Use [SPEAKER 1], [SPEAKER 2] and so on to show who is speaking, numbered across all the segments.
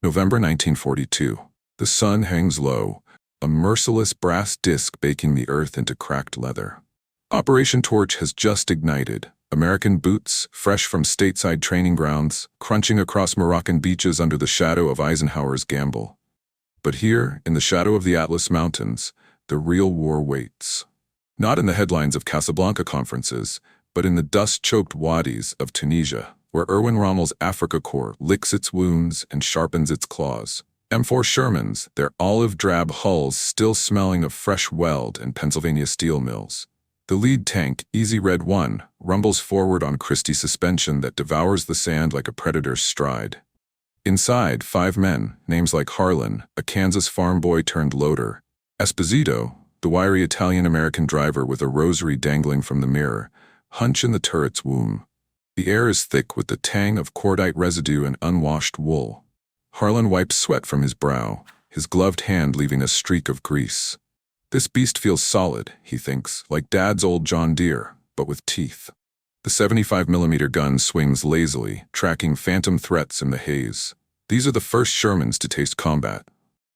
[SPEAKER 1] November 1942. The sun hangs low, a merciless brass disc baking the earth into cracked leather. Operation Torch has just ignited. American boots, fresh from stateside training grounds, crunching across Moroccan beaches under the shadow of Eisenhower's gamble. But here, in the shadow of the Atlas Mountains, the real war waits. Not in the headlines of Casablanca conferences, but in the dust-choked wadis of Tunisia, where Erwin Rommel's Afrika Korps licks its wounds and sharpens its claws. M4 Shermans, their olive-drab hulls still smelling of fresh weld and Pennsylvania steel mills. The lead tank, Easy Red 1, rumbles forward on Christie suspension that devours the sand like a predator's stride. Inside, 5 men, names like Harlan, a Kansas farm boy turned loader, Esposito, the wiry Italian-American driver with a rosary dangling from the mirror, hunch in the turret's womb. The air is thick with the tang of cordite residue and unwashed wool. Harlan wipes sweat from his brow, his gloved hand leaving a streak of grease. This beast feels solid, he thinks, like Dad's old John Deere, but with teeth. The 75mm gun swings lazily, tracking phantom threats in the haze. These are the first Shermans to taste combat.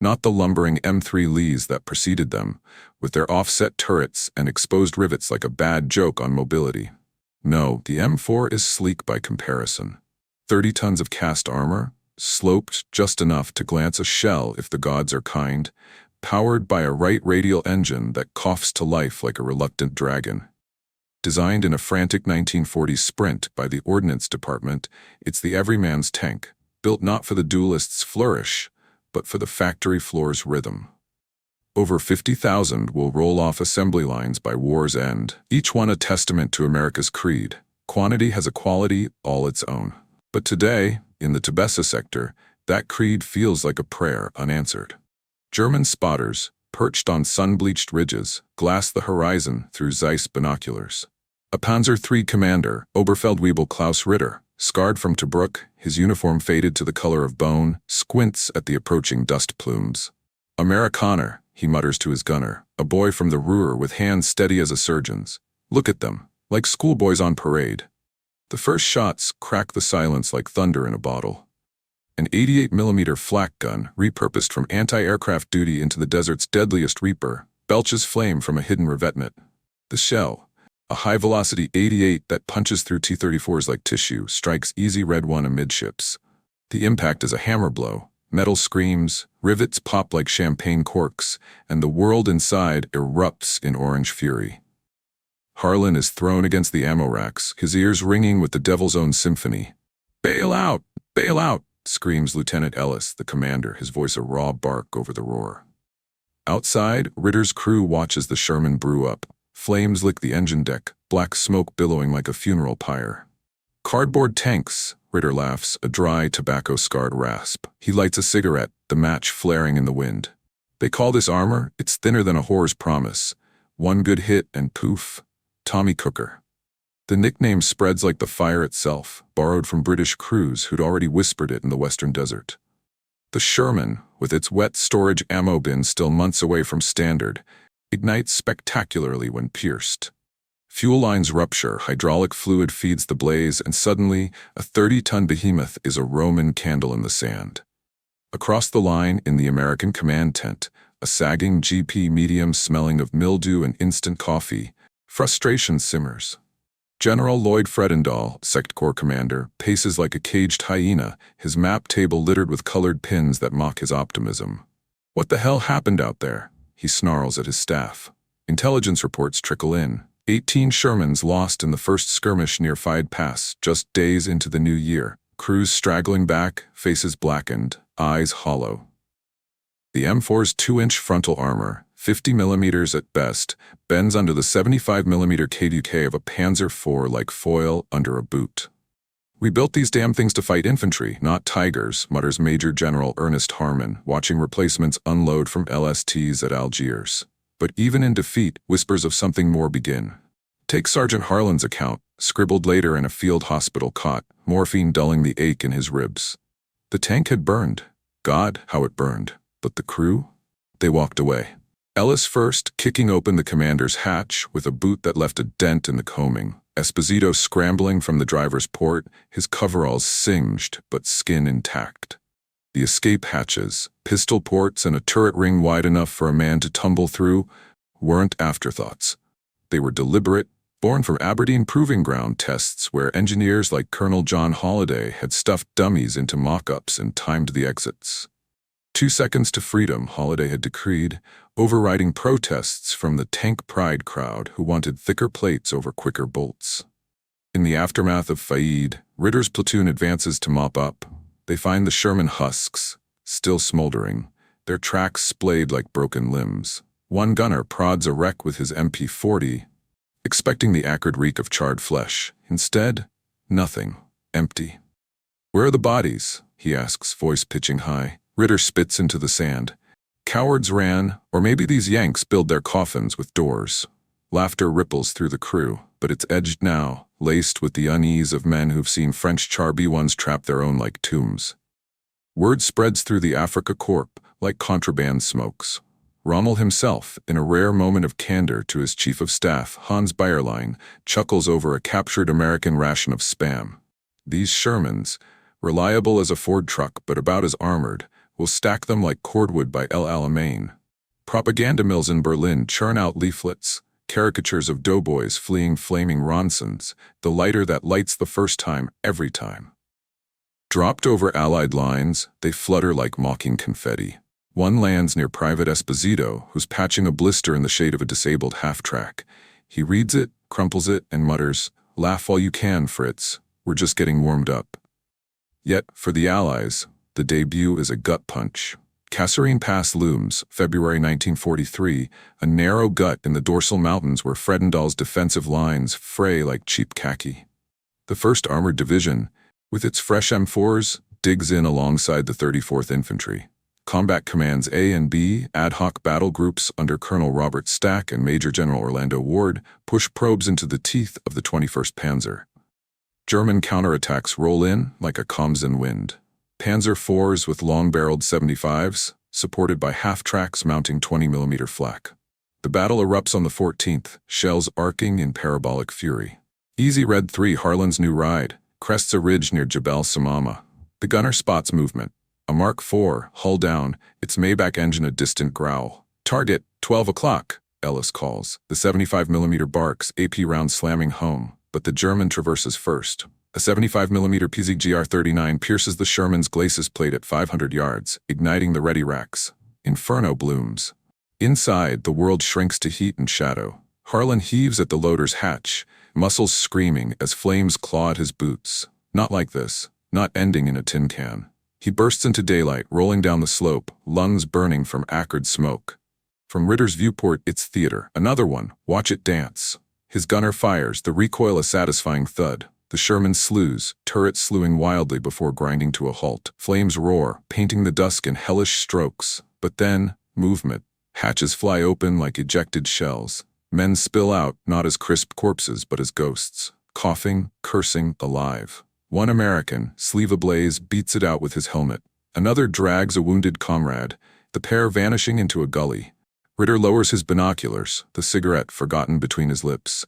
[SPEAKER 1] Not the lumbering M3 Lees that preceded them, with their offset turrets and exposed rivets like a bad joke on mobility. No, the M4 is sleek by comparison. 30 tons of cast armor, sloped just enough to glance a shell if the gods are kind, powered by a right radial engine that coughs to life like a reluctant dragon. Designed in a frantic 1940s sprint by the Ordnance Department, it's the everyman's tank, built not for the duelist's flourish, but for the factory floor's rhythm. Over 50,000 will roll off assembly lines by war's end, each one a testament to America's creed. Quantity has a quality all its own. But today, in the Tebessa sector, that creed feels like a prayer unanswered. German spotters, perched on sun-bleached ridges, glass the horizon through Zeiss binoculars. A Panzer III commander, Oberfeldwebel Ritter, scarred from Tobruk, his uniform faded to the color of bone, squints at the approaching dust plumes. Amerikaner, he mutters to his gunner, a boy from the Ruhr with hands steady as a surgeon's. Look at them, like schoolboys on parade. The first shots crack the silence like thunder in a bottle. An 88mm flak gun, repurposed from anti-aircraft duty into the desert's deadliest reaper, belches flame from a hidden revetment. The shell, a high-velocity 88 that punches through T-34s like tissue, strikes Easy Red 1 amidships. The impact is a hammer blow. Metal screams, rivets pop like champagne corks, and the world inside erupts in orange fury. Harlan is thrown against the ammo racks, his ears ringing with the devil's own symphony. "Bail out! Bail out!" screams Lieutenant Ellis, the commander, his voice a raw bark over the roar. Outside, Ritter's crew watches the Sherman brew up. Flames lick the engine deck, black smoke billowing like a funeral pyre. "Cardboard tanks," Ritter laughs, a dry, tobacco-scarred rasp. He lights a cigarette, the match flaring in the wind. "They call this armor, it's thinner than a whore's promise. One good hit and poof, Tommy Cooker." The nickname spreads like the fire itself, borrowed from British crews who'd already whispered it in the Western Desert. The Sherman, with its wet storage ammo bin still months away from standard, ignites spectacularly when pierced. Fuel lines rupture, hydraulic fluid feeds the blaze, and suddenly, a 30-ton behemoth is a Roman candle in the sand. Across the line, in the American command tent, a sagging GP medium smelling of mildew and instant coffee, frustration simmers. General Lloyd Fredendall, Sect Corps commander, paces like a caged hyena, his map table littered with colored pins that mock his optimism. "What the hell happened out there?" he snarls at his staff. Intelligence reports trickle in. 18 Shermans lost in the first skirmish near Fide Pass, just days into the new year. Crews straggling back, faces blackened, eyes hollow. The M4's 2-inch frontal armor, 50mm at best, bends under the 75mm KDK of a Panzer IV like foil under a boot. "We built these damn things to fight infantry, not tigers," mutters Major General Ernest Harman, watching replacements unload from LSTs at Algiers. But even in defeat, whispers of something more begin. Take Sergeant Harlan's account, scribbled later in a field hospital cot, morphine dulling the ache in his ribs. The tank had burned. God, how it burned. But the crew? They walked away. Ellis first, kicking open the commander's hatch with a boot that left a dent in the coaming. Esposito scrambling from the driver's port, his coveralls singed but skin intact. The escape hatches, pistol ports, and a turret ring wide enough for a man to tumble through weren't afterthoughts. They were deliberate, born from Aberdeen Proving Ground tests where engineers like Colonel John Holliday had stuffed dummies into mock-ups and timed the exits. 2 seconds to freedom, Holliday had decreed, overriding protests from the tank pride crowd who wanted thicker plates over quicker bolts. In the aftermath of Fayed, Ritter's platoon advances to mop up. They find the Sherman husks, still smoldering, their tracks splayed like broken limbs. One gunner prods a wreck with his MP40, expecting the acrid reek of charred flesh. Instead, nothing. Empty. "Where are the bodies?" he asks, voice pitching high. Ritter spits into the sand. "Cowards ran, or maybe these Yanks build their coffins with doors." Laughter ripples through the crew, but it's edged now, laced with the unease of men who've seen French Char B1s trap their own like tombs. Word spreads through the Afrika Korps like contraband smokes. Rommel himself, in a rare moment of candor to his chief of staff, Hans Bayerlein, chuckles over a captured American ration of Spam. These Shermans, reliable as a Ford truck but about as armored, will stack them like cordwood by El Alamein. Propaganda mills in Berlin churn out leaflets, caricatures of doughboys fleeing flaming Ronsons, the lighter that lights the first time every time. Dropped over Allied lines, they flutter like mocking confetti. One lands near Private Esposito, who's patching a blister in the shade of a disabled half-track. He reads it, crumples it, and mutters, "Laugh while you can, Fritz. We're just getting warmed up." Yet, for the Allies, the debut is a gut punch. Kasserine Pass looms, February 1943, a narrow gut in the dorsal mountains where Fredendall's defensive lines fray like cheap khaki. The 1st Armored Division, with its fresh M4s, digs in alongside the 34th Infantry. Combat Commands A and B, ad hoc battle groups under Colonel Robert Stack and Major General Orlando Ward, push probes into the teeth of the 21st Panzer. German counterattacks roll in like a Kamsen wind. Panzer IVs with long-barreled 75s, supported by half-tracks mounting 20mm flak. The battle erupts on the 14th, shells arcing in parabolic fury. Easy Red 3 Harlan's new ride, crests a ridge near Jebel Samama. The gunner spots movement. A Mark IV, hull down, its Maybach engine a distant growl. "Target, 12 o'clock, Ellis calls. The 75mm barks, AP round slamming home, but the German traverses first. A 75mm PZ GR-39 pierces the Sherman's glacis plate at 500 yards, igniting the ready racks. Inferno blooms. Inside, the world shrinks to heat and shadow. Harlan heaves at the loader's hatch, muscles screaming as flames claw at his boots. Not like this, not ending in a tin can. He bursts into daylight, rolling down the slope, lungs burning from acrid smoke. From Ritter's viewport, it's theater. Another one, watch it dance. His gunner fires, the recoil a satisfying thud. The Sherman slews, turrets slewing wildly before grinding to a halt. Flames roar, painting the dusk in hellish strokes. But then, movement. Hatches fly open like ejected shells. Men spill out, not as crisp corpses but as ghosts. Coughing, cursing, alive. One American, sleeve ablaze, beats it out with his helmet. Another drags a wounded comrade, the pair vanishing into a gully. Ritter lowers his binoculars, the cigarette forgotten between his lips.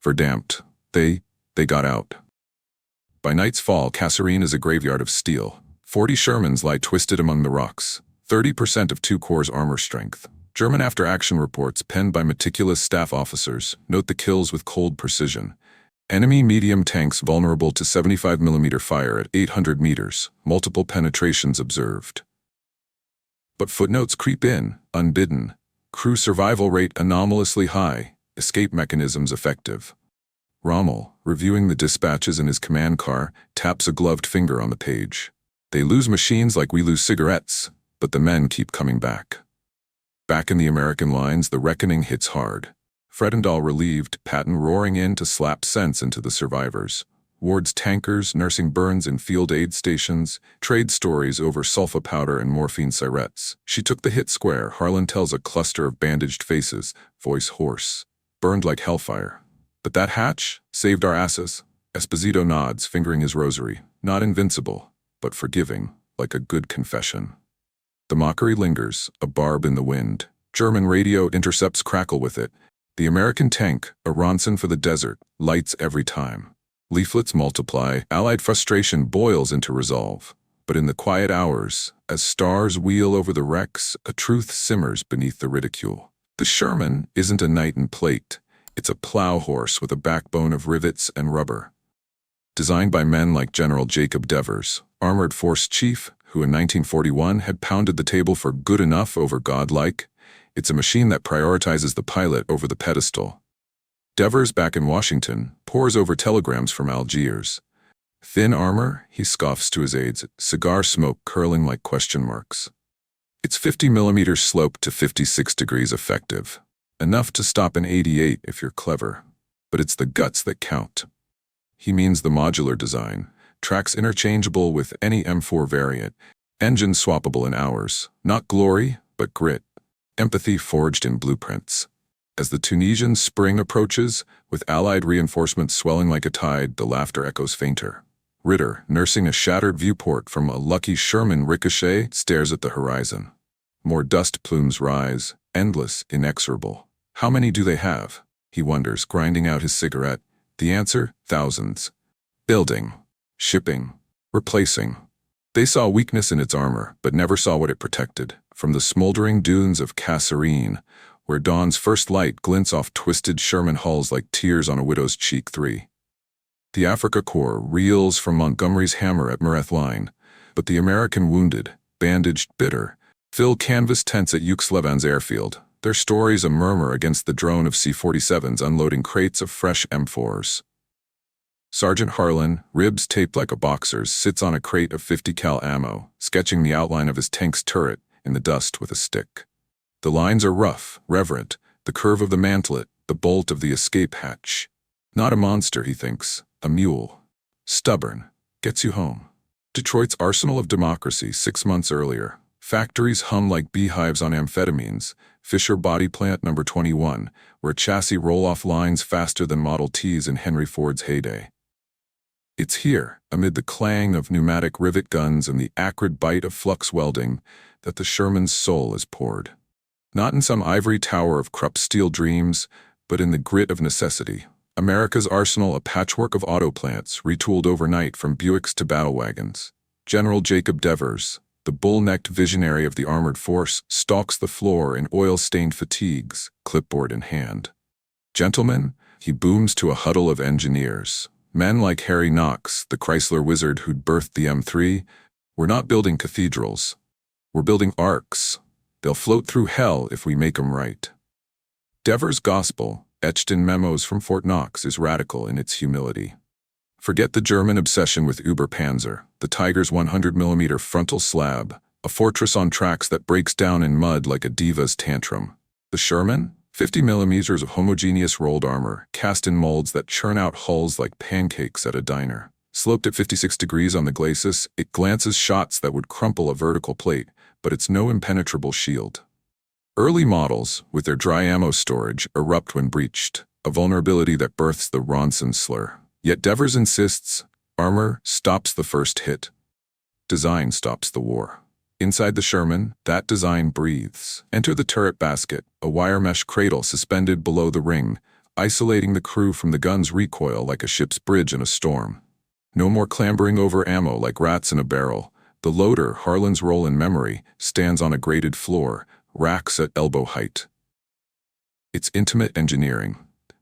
[SPEAKER 1] Verdamped. They got out. By night's fall, Kasserine is a graveyard of steel. 40 Shermans lie twisted among the rocks. 30% of 2 Corps' armor strength. German after-action reports penned by meticulous staff officers note the kills with cold precision. Enemy medium tanks vulnerable to 75mm fire at 800 meters, multiple penetrations observed. But footnotes creep in, unbidden. Crew survival rate anomalously high, escape mechanisms effective. Rommel, reviewing the dispatches in his command car, taps a gloved finger on the page. They lose machines like we lose cigarettes, but the men keep coming back. Back in the American lines, the reckoning hits hard. Fredendall relieved, Patton roaring in to slap sense into the survivors. Ward's tankers nursing burns in field aid stations, trade stories over sulfa powder and morphine syrettes. She took the hit square, Harlan tells a cluster of bandaged faces, voice hoarse. Burned like hellfire. But that hatch saved our asses. Esposito nods, fingering his rosary. Not invincible, but forgiving, like a good confession. The mockery lingers, a barb in the wind. German radio intercepts crackle with it. The American tank, a Ronson for the desert, lights every time. Leaflets multiply, Allied frustration boils into resolve. But in the quiet hours, as stars wheel over the wrecks, a truth simmers beneath the ridicule. The Sherman isn't a knight in plate. It's a plow horse with a backbone of rivets and rubber. Designed by men like General Jacob Devers, Armored Force Chief, who in 1941 had pounded the table for good enough over godlike, it's a machine that prioritizes the pilot over the pedestal. Devers, back in Washington, pores over telegrams from Algiers. Thin armor, he scoffs to his aides, cigar smoke curling like question marks. It's 50 millimeters sloped to 56 degrees effective. Enough to stop an 88 if you're clever. But it's the guts that count. He means the modular design, tracks interchangeable with any M4 variant, engines swappable in hours, not glory, but grit, empathy forged in blueprints. As the Tunisian spring approaches, with Allied reinforcements swelling like a tide, the laughter echoes fainter. Ritter, nursing a shattered viewport from a lucky Sherman ricochet, stares at the horizon. More dust plumes rise, endless, inexorable. How many do they have? He wonders, grinding out his cigarette. The answer? Thousands. Building. Shipping. Replacing. They saw weakness in its armor, but never saw what it protected. From the smoldering dunes of Kasserine, where dawn's first light glints off twisted Sherman hulls like tears on a widow's cheek. 3. The Africa Corps reels from Montgomery's hammer at Mareth Line, but the American wounded, bandaged, bitter, fill canvas tents at Uxlevan's airfield, their stories a murmur against the drone of C-47s unloading crates of fresh M4s. Sergeant Harlan, ribs taped like a boxer's, sits on a crate of 50 cal ammo, sketching the outline of his tank's turret in the dust with a stick. The lines are rough, reverent, the curve of the mantlet, the bolt of the escape hatch. Not a monster, he thinks, a mule. Stubborn, gets you home. Detroit's arsenal of democracy 6 months earlier. Factories hum like beehives on amphetamines. Fisher Body Plant number 21, where chassis roll off lines faster than Model Ts in Henry Ford's heyday. It's here, amid the clang of pneumatic rivet guns and the acrid bite of flux welding, that the Sherman's soul is poured. Not in some ivory tower of Krupp steel dreams, but in the grit of necessity. America's arsenal, a patchwork of auto plants, retooled overnight from Buicks to battle wagons. General Jacob Devers, the bull-necked visionary of the armored force, stalks the floor in oil-stained fatigues, clipboard in hand. Gentlemen, he booms to a huddle of engineers. Men like Harry Knox, the Chrysler wizard who'd birthed the M3, we're not building cathedrals. We're building arcs. They'll float through hell if we make 'em right. Devers' gospel, etched in memos from Fort Knox, is radical in its humility. Forget the German obsession with Oberpanzer, the Tigers 100mm frontal slab, a fortress on tracks that breaks down in mud like a diva's tantrum. The Sherman? 50mm of homogeneous rolled armor, cast in molds that churn out hulls like pancakes at a diner. Sloped at 56 degrees on the glacis, it glances shots that would crumple a vertical plate, but it's no impenetrable shield. Early models, with their dry ammo storage, erupt when breached, a vulnerability that births the Ronson slur. Yet Devers insists, armor stops the first hit. Design stops the war. Inside the Sherman, that design breathes. Enter the turret basket, a wire mesh cradle suspended below the ring, isolating the crew from the gun's recoil like a ship's bridge in a storm. No more clambering over ammo like rats in a barrel. The loader, Harlan's role in memory, stands on a graded floor, racks at elbow height. It's intimate engineering.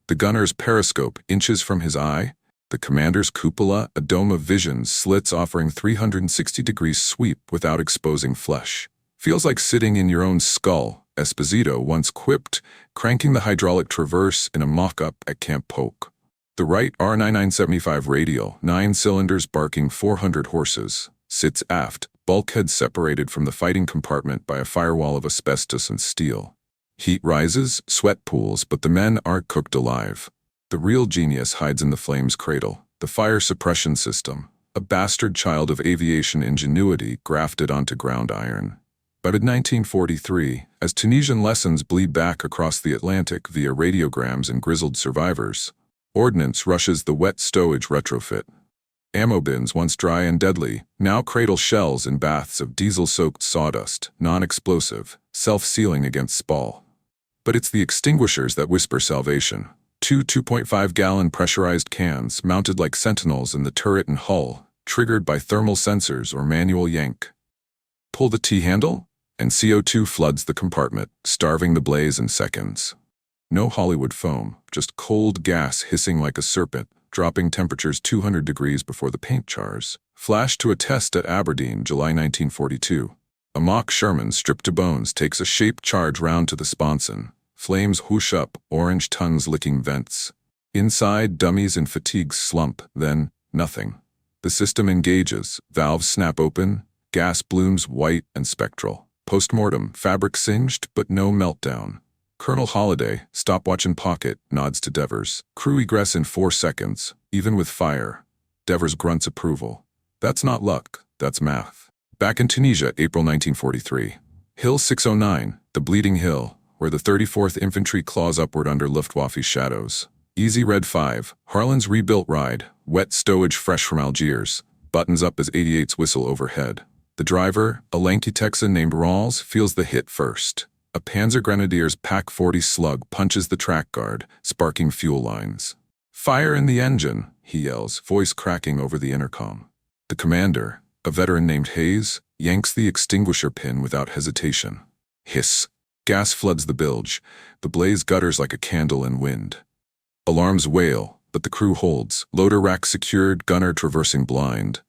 [SPEAKER 1] The gunner's periscope inches from his eye, the commander's cupola, a dome of vision, slits offering 360-degree sweep without exposing flesh. Feels like sitting in your own skull, Esposito once quipped, cranking the hydraulic traverse in a mock-up at Camp Polk. The Wright R9975 radial, 9 cylinders barking 400 horses, sits aft, bulkhead separated from the fighting compartment by a firewall of asbestos and steel. Heat rises, sweat pools, but the men aren't cooked alive. The real genius hides in the flame's cradle, the fire suppression system, a bastard child of aviation ingenuity grafted onto ground iron. By mid-1943, as Tunisian lessons bleed back across the Atlantic via radiograms and grizzled survivors, ordnance rushes the wet stowage retrofit. Ammo bins, once dry and deadly, now cradle shells in baths of diesel-soaked sawdust, non-explosive, self-sealing against spall. But it's the extinguishers that whisper salvation. 2 2.5-gallon pressurized cans mounted like sentinels in the turret and hull, triggered by thermal sensors or manual yank. Pull the T-handle, and CO2 floods the compartment, starving the blaze in seconds. No Hollywood foam, just cold gas hissing like a serpent, dropping temperatures 200 degrees before the paint chars. Flashed to a test at Aberdeen, July 1942. A mock Sherman, stripped to bones, takes a shaped charge round to the sponson. Flames whoosh up, orange tongues licking vents. Inside, dummies and fatigues slump, then nothing. The system engages, valves snap open, gas blooms white and spectral. Post-mortem, fabric singed, but no meltdown. Colonel Holliday, stopwatch in pocket, nods to Devers. Crew egress in 4 seconds, even with fire. Devers grunts approval. That's not luck, that's math. Back in Tunisia, April 1943. Hill 609, the Bleeding Hill, where the 34th Infantry claws upward under Luftwaffe's shadows. Easy Red 5, Harlan's rebuilt ride, wet stowage fresh from Algiers, buttons up as 88's whistle overhead. The driver, a lanky Texan named Ronson, feels the hit first. A Panzer Grenadier's PaK-40 slug punches the track guard, sparking fuel lines. "Fire in the engine," he yells, voice cracking over the intercom. The commander, a veteran named Hayes, yanks the extinguisher pin without hesitation. Hiss. Gas floods the bilge. The blaze gutters like a candle in wind. Alarms wail, but the crew holds. Loader rack secured, gunner traversing blind.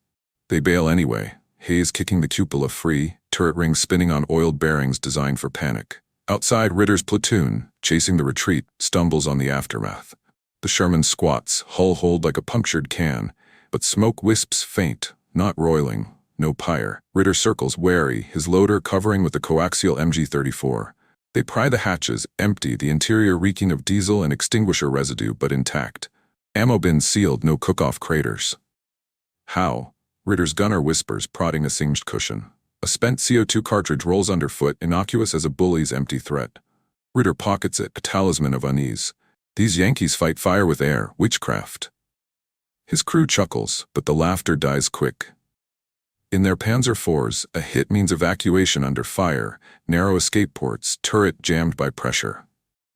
[SPEAKER 1] They bail anyway. Hayes kicking the cupola free, turret rings spinning on oiled bearings designed for panic. Outside, Ritter's platoon, chasing the retreat, stumbles on the aftermath. The Sherman squats, hull hold like a punctured can, but smoke wisps faint, not roiling, no pyre. Ritter circles wary, his loader covering with the coaxial MG-34. They pry the hatches, empty, the interior reeking of diesel and extinguisher residue but intact. Ammo bins sealed, no cook-off craters. "How?" Ritter's gunner whispers, prodding a singed cushion. A spent CO2 cartridge rolls underfoot, innocuous as a bully's empty threat. Ritter pockets it, a talisman of unease. These Yankees fight fire with air, witchcraft. His crew chuckles, but the laughter dies quick. In their Panzer IVs, a hit means evacuation under fire, narrow escape ports, turret jammed by pressure.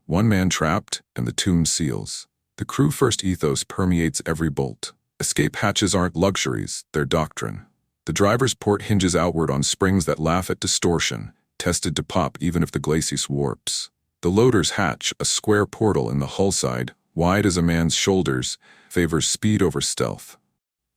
[SPEAKER 1] One man trapped, and the tomb seals. The crew-first ethos permeates every bolt. Escape hatches aren't luxuries, they're doctrine. The driver's port hinges outward on springs that laugh at distortion, tested to pop even if the glacis warps. The loader's hatch, a square portal in the hull side, wide as a man's shoulders, favors speed over stealth.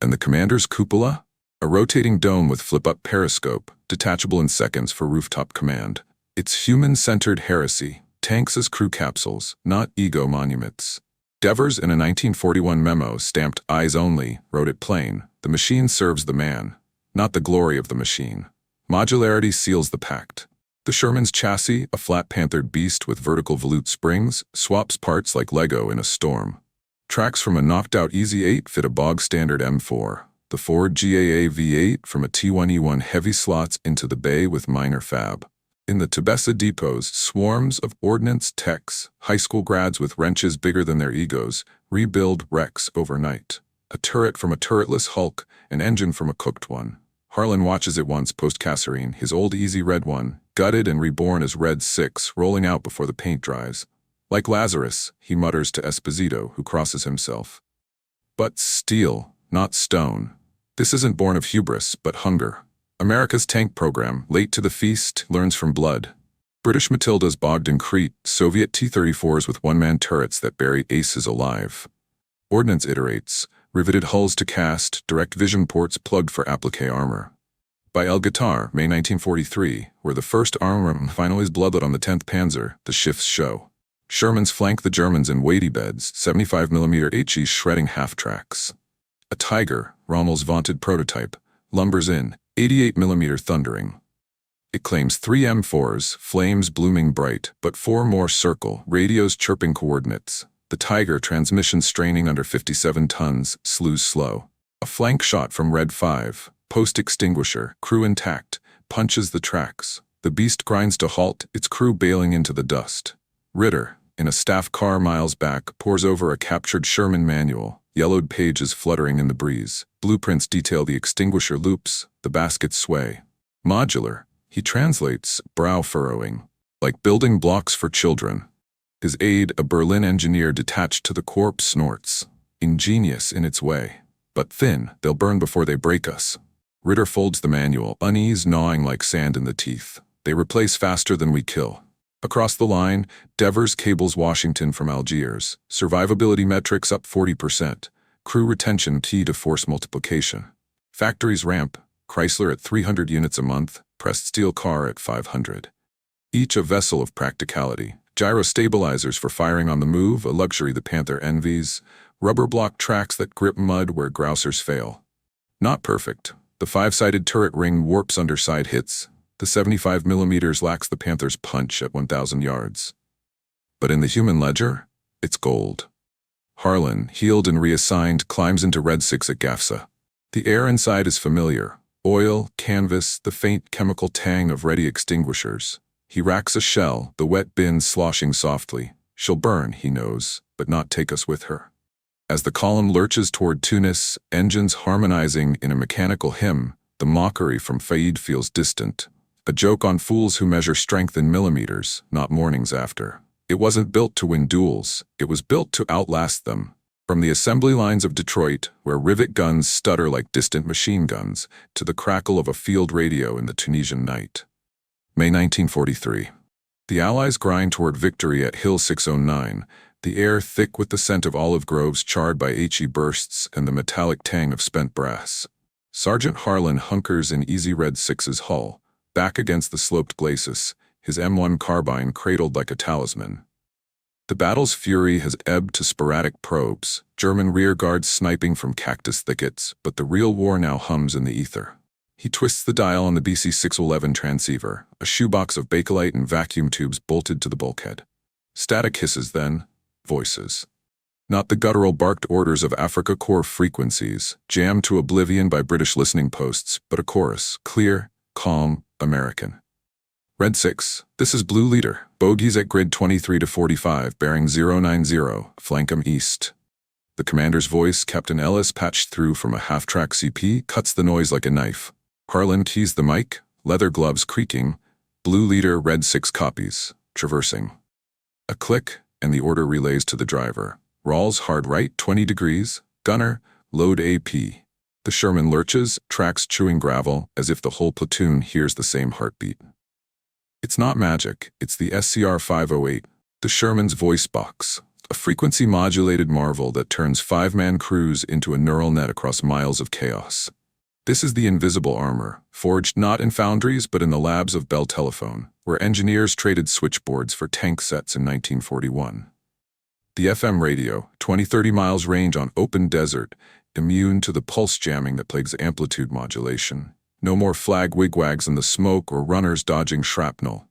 [SPEAKER 1] And the commander's cupola? A rotating dome with flip-up periscope, detachable in seconds for rooftop command. It's human-centered heresy, tanks as crew capsules, not ego monuments. Devers, in a 1941 memo stamped "Eyes Only," wrote it plain: the machine serves the man, not the glory of the machine. Modularity seals the pact. The Sherman's chassis, a flat-panthered beast with vertical volute springs, swaps parts like Lego in a storm. Tracks from a knocked-out Easy 8 fit a bog-standard M4. The Ford GAA V8 from a T1E1 heavy slots into the bay with minor fab. In the Tebessa depots, swarms of ordnance techs, high school grads with wrenches bigger than their egos, rebuild wrecks overnight. A turret from a turretless Hulk, an engine from a cooked one. Harlan watches it once post-Kasserine, his old Easy Red one, gutted and reborn as Red 6, rolling out before the paint dries. Like Lazarus, he mutters to Esposito, who crosses himself. But steel, not stone. This isn't born of hubris, but hunger. America's tank program, late to the feast, learns from blood. British Matildas bogged in Crete, Soviet T-34s with one-man turrets that bury aces alive. Ordnance iterates, riveted hulls to cast, direct vision ports plugged for applique armor. By El Guitar, May 1943, where the first armor finally is bloodlet on the 10th Panzer, the shifts show. Shermans flank the Germans in weighty beds, 75mm HE shredding half-tracks. A Tiger, Rommel's vaunted prototype, lumbers in, 88mm thundering. It claims 3 M4s, flames blooming bright, but 4 more circle, radios chirping coordinates. The Tiger, transmission straining under 57 tons, slews slow. A flank shot from Red 5, post-extinguisher, crew intact, punches the tracks. The beast grinds to halt, its crew bailing into the dust. Ritter, in a staff car miles back, pores over a captured Sherman manual. Yellowed pages fluttering in the breeze. Blueprints detail the extinguisher loops, the baskets sway. Modular, he translates, brow furrowing. Like building blocks for children. His aide, a Berlin engineer detached to the corpse, snorts. Ingenious in its way. But thin, they'll burn before they break us. Ritter folds the manual, unease gnawing like sand in the teeth. They replace faster than we kill. Across the line, Devers cables Washington from Algiers. Survivability metrics up 40%. Crew retention key to force multiplication. Factories ramp. Chrysler at 300 units a month. Pressed steel car at 500. Each a vessel of practicality. Gyro stabilizers for firing on the move, a luxury the Panther envies. Rubber block tracks that grip mud where grousers fail. Not perfect. The 5-sided turret ring warps underside hits. The 75mm lacks the Panther's punch at 1,000 yards. But in the human ledger, it's gold. Harlan, healed and reassigned, climbs into Red 6 at GAFSA. The air inside is familiar. Oil, canvas, the faint chemical tang of ready extinguishers. He racks a shell, the wet bins sloshing softly. She'll burn, he knows, but not take us with her. As the column lurches toward Tunis, engines harmonizing in a mechanical hymn, the mockery from Faid feels distant. A joke on fools who measure strength in millimeters, not mornings after. It wasn't built to win duels, it was built to outlast them. From the assembly lines of Detroit, where rivet guns stutter like distant machine guns, to the crackle of a field radio in the Tunisian night. May 1943. The Allies grind toward victory at Hill 609, the air thick with the scent of olive groves charred by HE bursts and the metallic tang of spent brass. Sergeant Harlan hunkers in Easy Red 6's hull, back against the sloped glacis, his M1 carbine cradled like a talisman. The battle's fury has ebbed to sporadic probes, German rearguards sniping from cactus thickets, but the real war now hums in the ether. He twists the dial on the BC 611 transceiver, a shoebox of bakelite and vacuum tubes bolted to the bulkhead. Static hisses then, voices. Not the guttural barked orders of Africa Corps frequencies, jammed to oblivion by British listening posts, but a chorus, clear, calm, American. Red 6, this is Blue Leader, bogeys at grid 23 to 45, bearing 090, flank 'em east. The commander's voice, Captain Ellis, patched through from a half-track CP, cuts the noise like a knife. Harlan keys the mic, leather gloves creaking, Blue Leader, Red 6 copies, traversing. A click, and the order relays to the driver. Rawls hard right, 20 degrees, gunner, load AP. The Sherman lurches, tracks chewing gravel, as if the whole platoon hears the same heartbeat. It's not magic, it's the SCR 508, the Sherman's voice box, a frequency-modulated marvel that turns 5-man crews into a neural net across miles of chaos. This is the invisible armor, forged not in foundries but in the labs of Bell Telephone, where engineers traded switchboards for tank sets in 1941. The FM radio, 20-30 miles range on open desert, immune to the pulse jamming that plagues amplitude modulation. No more flag wigwags in the smoke or runners dodging shrapnel.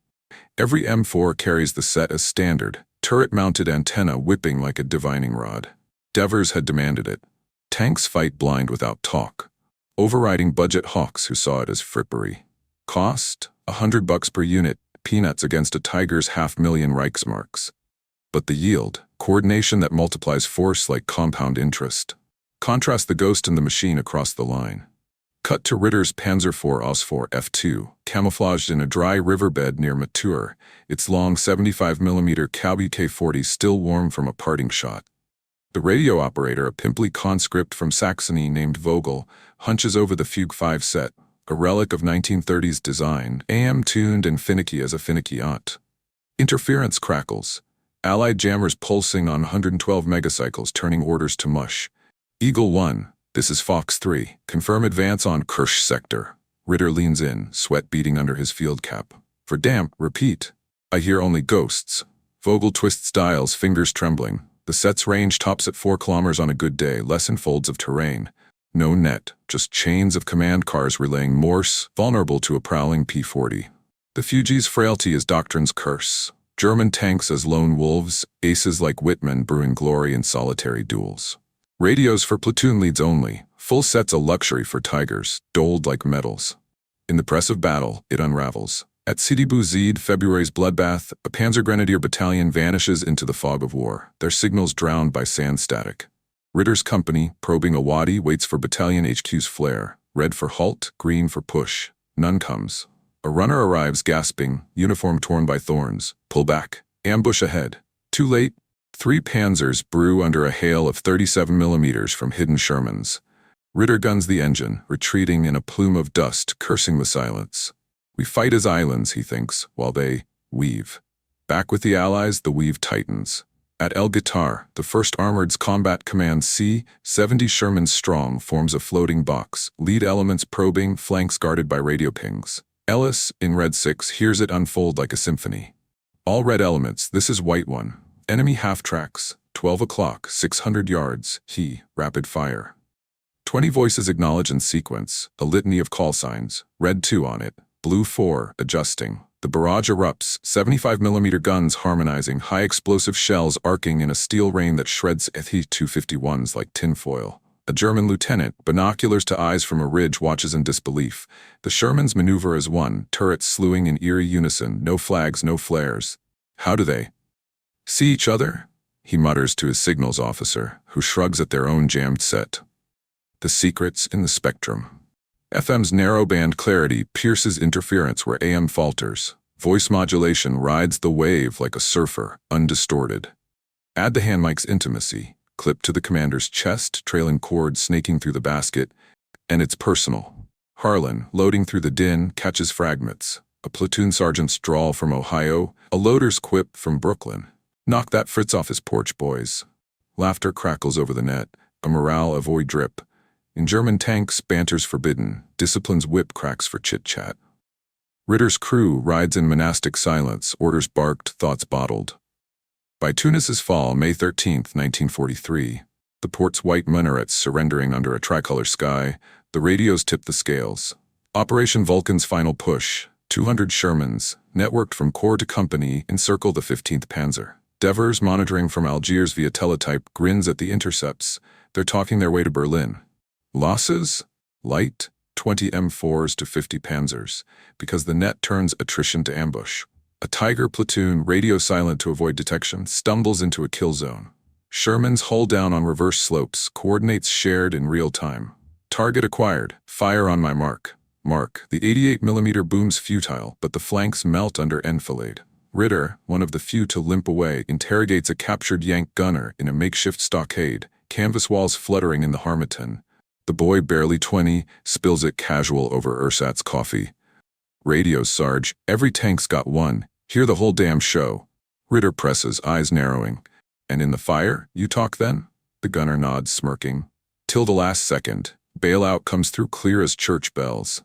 [SPEAKER 1] Every M4 carries the set as standard, turret-mounted antenna whipping like a divining rod. Devers had demanded it. Tanks fight blind without talk, overriding budget hawks who saw it as frippery. Cost? $100 per unit, peanuts against a Tiger's 500,000 Reichsmarks. But the yield, coordination that multiplies force like compound interest. Contrast the ghost and the machine across the line. Cut to Ritter's Panzer IV Os-4 F2, camouflaged in a dry riverbed near Mature, its long 75mm Cowby K-40 still warm from a parting shot. The radio operator, a pimply conscript from Saxony named Vogel, hunches over the Fugue 5 set, a relic of 1930s design, AM-tuned and finicky as a finicky aunt. Interference crackles. Allied jammers pulsing on 112 megacycles, turning orders to mush. Eagle 1, this is Fox 3, confirm advance on Kirsch sector. Ritter leans in, sweat beading under his field cap. For damp, repeat. I hear only ghosts. Vogel twists dials, fingers trembling. The set's range tops at 4 kilometers on a good day, less in folds of terrain. No net, just chains of command cars relaying Morse, vulnerable to a prowling P-40. The Fugees' frailty is doctrine's curse. German tanks as lone wolves, aces like Whitman brewing glory in solitary duels. Radios for platoon leads only, full sets a luxury for Tigers, doled like medals. In the press of battle, it unravels. At Sidi Bouzid, February's bloodbath, a Panzer Grenadier battalion vanishes into the fog of war, their signals drowned by sand static. Ritter's company, probing a wadi, waits for battalion HQ's flare, red for halt, green for push. None comes. A runner arrives gasping, uniform torn by thorns. Pull back. Ambush ahead. Too late. 3 panzers brew under a hail of 37mm from hidden Shermans. Ritter guns the engine, retreating in a plume of dust, cursing the silence. We fight as islands, he thinks, while they weave. Back with the Allies, the weave tightens. At El Guitar, the 1st Armored's Combat Command C-70 Sherman strong forms a floating box, lead elements probing, flanks guarded by radio pings. Ellis, in Red 6, hears it unfold like a symphony. All red elements, this is White 1. Enemy half-tracks, 12 o'clock, 600 yards, rapid fire. 20 voices acknowledge in sequence, a litany of call signs, Red 2 on it, Blue 4, adjusting. The barrage erupts, 75mm guns harmonizing, high explosive shells arcing in a steel rain that shreds ET-251s like tinfoil. A German lieutenant, binoculars to eyes from a ridge, watches in disbelief. The Shermans maneuver as one, turrets slewing in eerie unison, no flags, no flares. How do they see each other? He mutters to his signals officer, who shrugs at their own jammed set. The secrets in the spectrum. FM's narrowband clarity pierces interference where AM falters. Voice modulation rides the wave like a surfer, undistorted. Add the hand mic's intimacy, clip to the commander's chest, trailing cord snaking through the basket, and it's personal. Harlan, loading through the din, catches fragments. A platoon sergeant's drawl from Ohio, a loader's quip from Brooklyn. Knock that Fritz off his porch, boys. Laughter crackles over the net, a morale avoid drip. In German tanks, banter's forbidden, discipline's whip cracks for chit-chat. Ritter's crew rides in monastic silence, orders barked, thoughts bottled. By Tunis's fall, May 13, 1943, the port's white minarets surrendering under a tricolor sky, the radios tip the scales. Operation Vulcan's final push, 200 Shermans, networked from corps to company, encircle the 15th Panzer. Devers, monitoring from Algiers via teletype, grins at the intercepts. They're talking their way to Berlin. Losses? Light, 20 M4s to 50 Panzers, because the net turns attrition to ambush. A Tiger platoon, radio silent to avoid detection, stumbles into a kill zone. Sherman's hull down on reverse slopes, coordinates shared in real time. Target acquired, fire on my mark. Mark, the 88mm booms futile, but the flanks melt under enfilade. Ritter, one of the few to limp away, interrogates a captured Yank gunner in a makeshift stockade, canvas walls fluttering in the harmattan. The boy, barely 20, spills it casual over ersatz coffee. Radios, Sarge, every tank's got one. Hear the whole damn show. Ritter presses, eyes narrowing. And in the fire, you talk then? The gunner nods, smirking. Till the last second. Bailout comes through clear as church bells.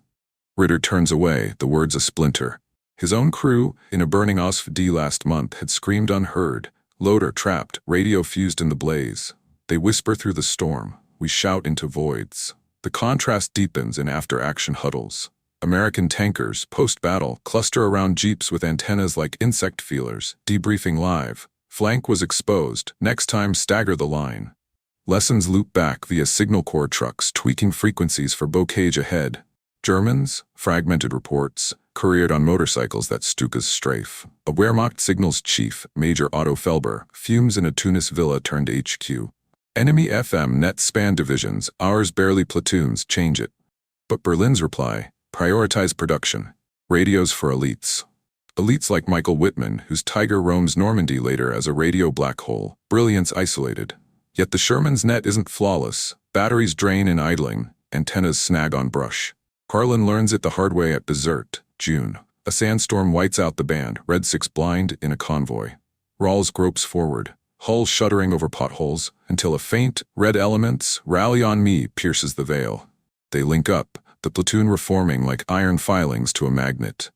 [SPEAKER 1] Ritter turns away, the words a splinter. His own crew, in a burning OSFD last month, had screamed unheard. Loader trapped, radio fused in the blaze. They whisper through the storm. We shout into voids. The contrast deepens in after-action huddles. American tankers, post-battle, cluster around jeeps with antennas like insect feelers, debriefing live. Flank was exposed, next time stagger the line. Lessons loop back via signal corps trucks, tweaking frequencies for bocage ahead. Germans, fragmented reports, couriered on motorcycles that Stuka's strafe. A Wehrmacht signals chief, Major Otto Felber, fumes in a Tunis villa turned HQ. Enemy FM net span divisions, ours barely platoons, change it. But Berlin's reply, prioritize production. Radios for elites. Elites like Michael Whitman, whose Tiger roams Normandy later as a radio black hole, brilliance isolated. Yet the Sherman's net isn't flawless. Batteries drain in idling, antennas snag on brush. Harlan learns it the hard way at Bizerte, June. A sandstorm whites out the band, Red 6 blind in a convoy. Rawls gropes forward, hull shuddering over potholes, until a faint, red elements, rally on me, pierces the veil. They link up, the platoon reforming like iron filings to a magnet.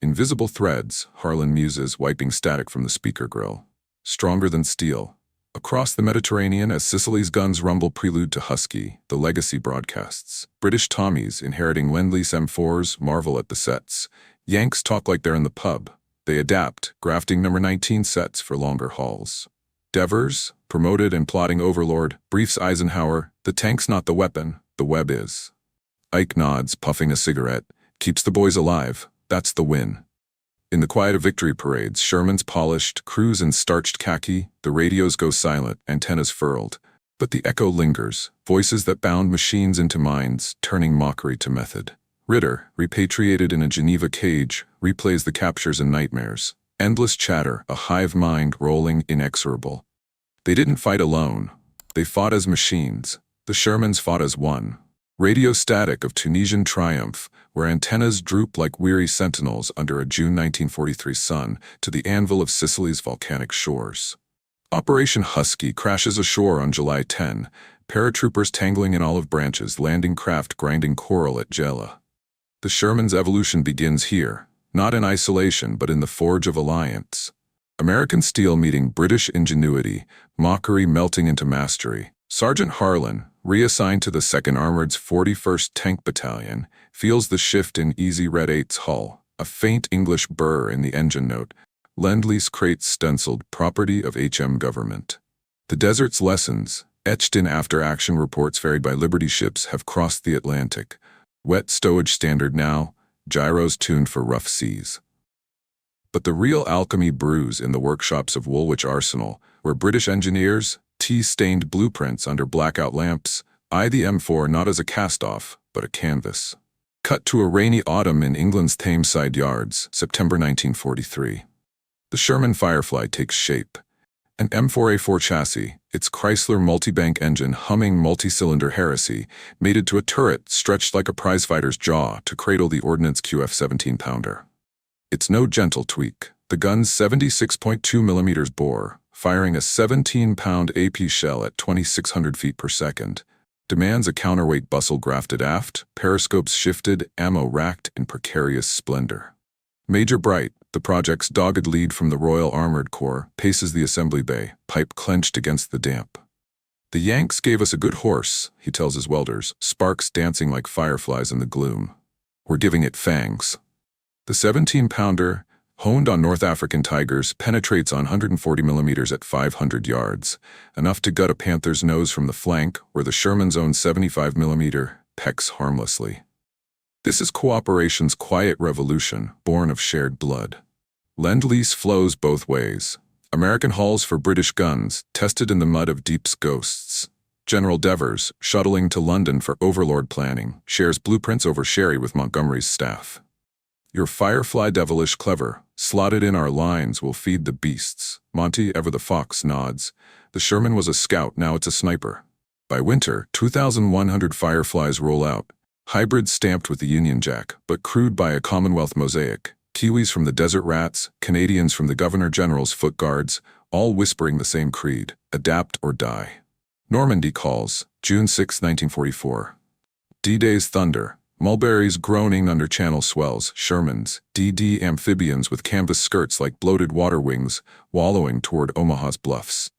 [SPEAKER 1] Invisible threads, Harlan muses, wiping static from the speaker grill. Stronger than steel. Across the Mediterranean as Sicily's guns rumble prelude to Husky, the legacy broadcasts. British Tommies, inheriting Lend-Lease M4s, marvel at the sets. Yanks talk like they're in the pub. They adapt, grafting number 19 sets for longer hauls. Devers, promoted and plotting overlord, briefs Eisenhower, the tank's not the weapon, the web is. Ike nods, puffing a cigarette, keeps the boys alive, that's the win. In the quiet of victory parades, Sherman's polished, crews in starched khaki, the radios go silent, antennas furled. But the echo lingers, voices that bound machines into minds, turning mockery to method. Ritter, repatriated in a Geneva cage, replays the captures and nightmares. Endless chatter, a hive mind rolling inexorable. They didn't fight alone. They fought as machines. The Shermans fought as one. Radio static of Tunisian triumph, where antennas droop like weary sentinels under a June 1943 sun, to the anvil of Sicily's volcanic shores. Operation Husky crashes ashore on July 10, paratroopers tangling in olive branches, landing craft grinding coral at Gela. The Sherman's evolution begins here, not in isolation but in the forge of alliance. American steel meeting British ingenuity, mockery melting into mastery. Sergeant Harlan, reassigned to the 2nd Armored's 41st Tank Battalion, feels the shift in Easy Red 8's hull, a faint English burr in the engine note, Lend-Lease crates stenciled property of HM government. The desert's lessons, etched in after-action reports ferried by Liberty ships, have crossed the Atlantic. Wet stowage standard now, gyros tuned for rough seas. But the real alchemy brews in the workshops of Woolwich Arsenal, where British engineers, tea-stained blueprints under blackout lamps, eye the M4 not as a cast-off, but a canvas. Cut to a rainy autumn in England's Thameside yards, September 1943. The Sherman Firefly takes shape. An M4A4 chassis, its Chrysler multi-bank engine humming multi-cylinder heresy, mated to a turret stretched like a prizefighter's jaw to cradle the Ordnance QF 17-pounder. It's no gentle tweak. The gun's 76.2mm bore, firing a 17-pound AP shell at 2,600 feet per second, demands a counterweight bustle grafted aft, periscopes shifted, ammo racked in precarious splendor. Major Bright, the project's dogged lead from the Royal Armored Corps, paces the assembly bay, pipe clenched against the damp. "The Yanks gave us a good horse," he tells his welders, sparks dancing like fireflies in the gloom. "We're giving it fangs." The 17-pounder, honed on North African Tigers, penetrates on 140mm at 500 yards, enough to gut a Panther's nose from the flank, where the Sherman's own 75mm pecks harmlessly. This is cooperation's quiet revolution, born of shared blood. Lend-Lease flows both ways. American hulls for British guns, tested in the mud of Deep's ghosts. General Devers, shuttling to London for Overlord planning, shares blueprints over sherry with Montgomery's staff. "Your Firefly devilish clever, slotted in our lines will feed the beasts." Monty, ever the fox, nods. The Sherman was a scout, now it's a sniper. By winter, 2,100 Fireflies roll out. Hybrids stamped with the Union Jack, but crude by a Commonwealth mosaic. Kiwis from the Desert Rats, Canadians from the Governor-General's Foot Guards, all whispering the same creed: adapt or die. Normandy calls, June 6, 1944. D-Day's thunder. Mulberries groaning under channel swells, Shermans, DD amphibians with canvas skirts like bloated water wings, wallowing toward Omaha's bluffs.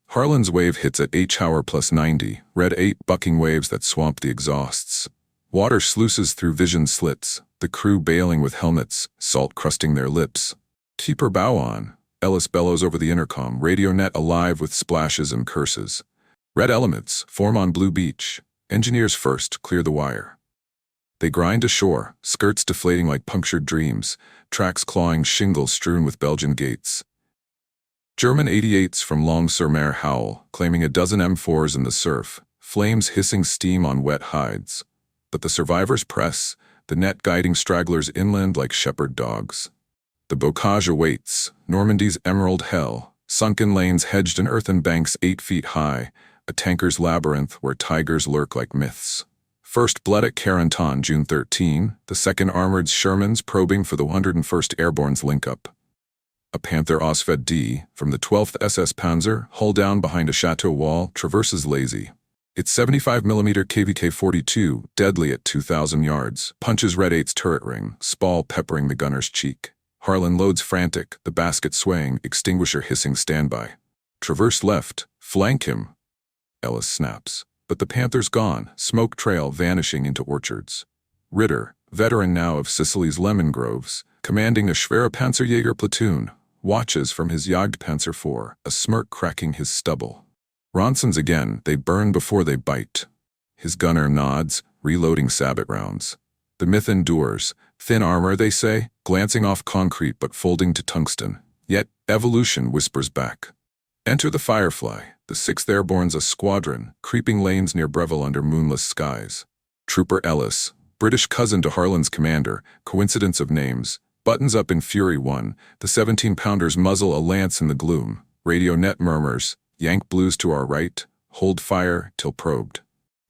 [SPEAKER 1] Harlan's wave hits at H-hour plus 90, Red 8 bucking waves that swamp the exhausts. Water sluices through vision slits, the crew bailing with helmets, salt crusting their lips. "Keep her bow on," Ellis bellows over the intercom, radio net alive with splashes and curses. "Red elements, form on Blue Beach. Engineers first, clear the wire." They grind ashore, skirts deflating like punctured dreams, tracks clawing shingle strewn with Belgian gates. German 88s from Long-sur-Mer howl, claiming a dozen M4s in the surf, flames hissing steam on wet hides. But the survivors press, the net guiding stragglers inland like shepherd dogs. The bocage awaits, Normandy's emerald hell, sunken lanes hedged in earthen banks 8 feet high, a tanker's labyrinth where tigers lurk like myths. First blood at Carentan, June 13, the 2nd Armored's Shermans probing for the 101st Airborne's link-up. A Panther Ausfed D, from the 12th SS Panzer, hull down behind a chateau wall, traverses lazy. Its 75mm KVK-42, deadly at 2,000 yards, punches Red 8's turret ring, spall peppering the gunner's cheek. Harlan loads frantic, the basket swaying, extinguisher hissing standby. "Traverse left, flank him," Ellis snaps. But the Panther's gone, smoke trail vanishing into orchards. Ritter, veteran now of Sicily's lemon groves, commanding a Schwere Panzerjäger platoon, watches from his Jagdpanzer IV, a smirk cracking his stubble. Ronson's again, they burn before they bite. His gunner nods, reloading sabot rounds. The myth endures, thin armor, they say, glancing off concrete but folding to tungsten. Yet evolution whispers back. Enter the Firefly, the 6th Airborne's a squadron, creeping lanes near Breville under moonless skies. Trooper Ellis, British cousin to Harlan's commander, coincidence of names, buttons up in Fury 1, the 17-pounders muzzle a lance in the gloom. Radio net murmurs, "Yank blues to our right, hold fire till probed."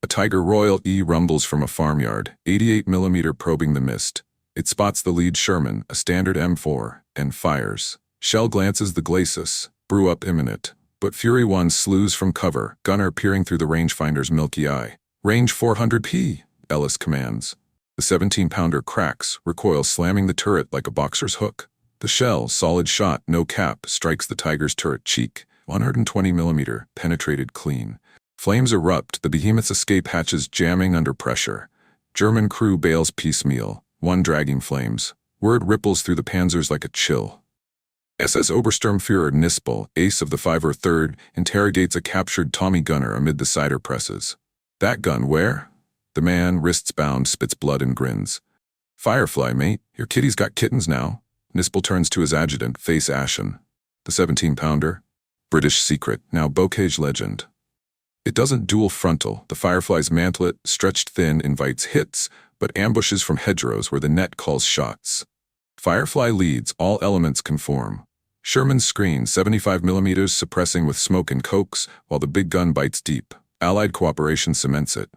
[SPEAKER 1] A Tiger Royal E rumbles from a farmyard, 88mm probing the mist. It spots the lead Sherman, a standard M4, and fires. Shell glances the glacis, brew up imminent. But Fury 1 slews from cover, gunner peering through the rangefinder's milky eye. Range 400p, Ellis commands. The 17-pounder cracks, recoil slamming the turret like a boxer's hook. The shell, solid shot, no cap, strikes the Tiger's turret cheek. 120mm, penetrated clean. Flames erupt, the behemoth's escape hatches jamming under pressure. German crew bails piecemeal, one dragging flames. Word ripples through the panzers like a chill. SS Obersturmführer Nispel, ace of the 5 or 3rd, interrogates a captured Tommy gunner amid the cider presses. That gun where? The man, wrists bound, spits blood and grins. Firefly, mate, your kitty's got kittens now. Nispel turns to his adjutant, face ashen. The 17-pounder? British secret, now Bocage legend. It doesn't duel frontal. The Firefly's mantlet, stretched thin, invites hits, but ambushes from hedgerows where the net calls shots. Firefly leads, all elements conform. Sherman's screen, 75mm suppressing with smoke and cokes, while the big gun bites deep. Allied cooperation cements it.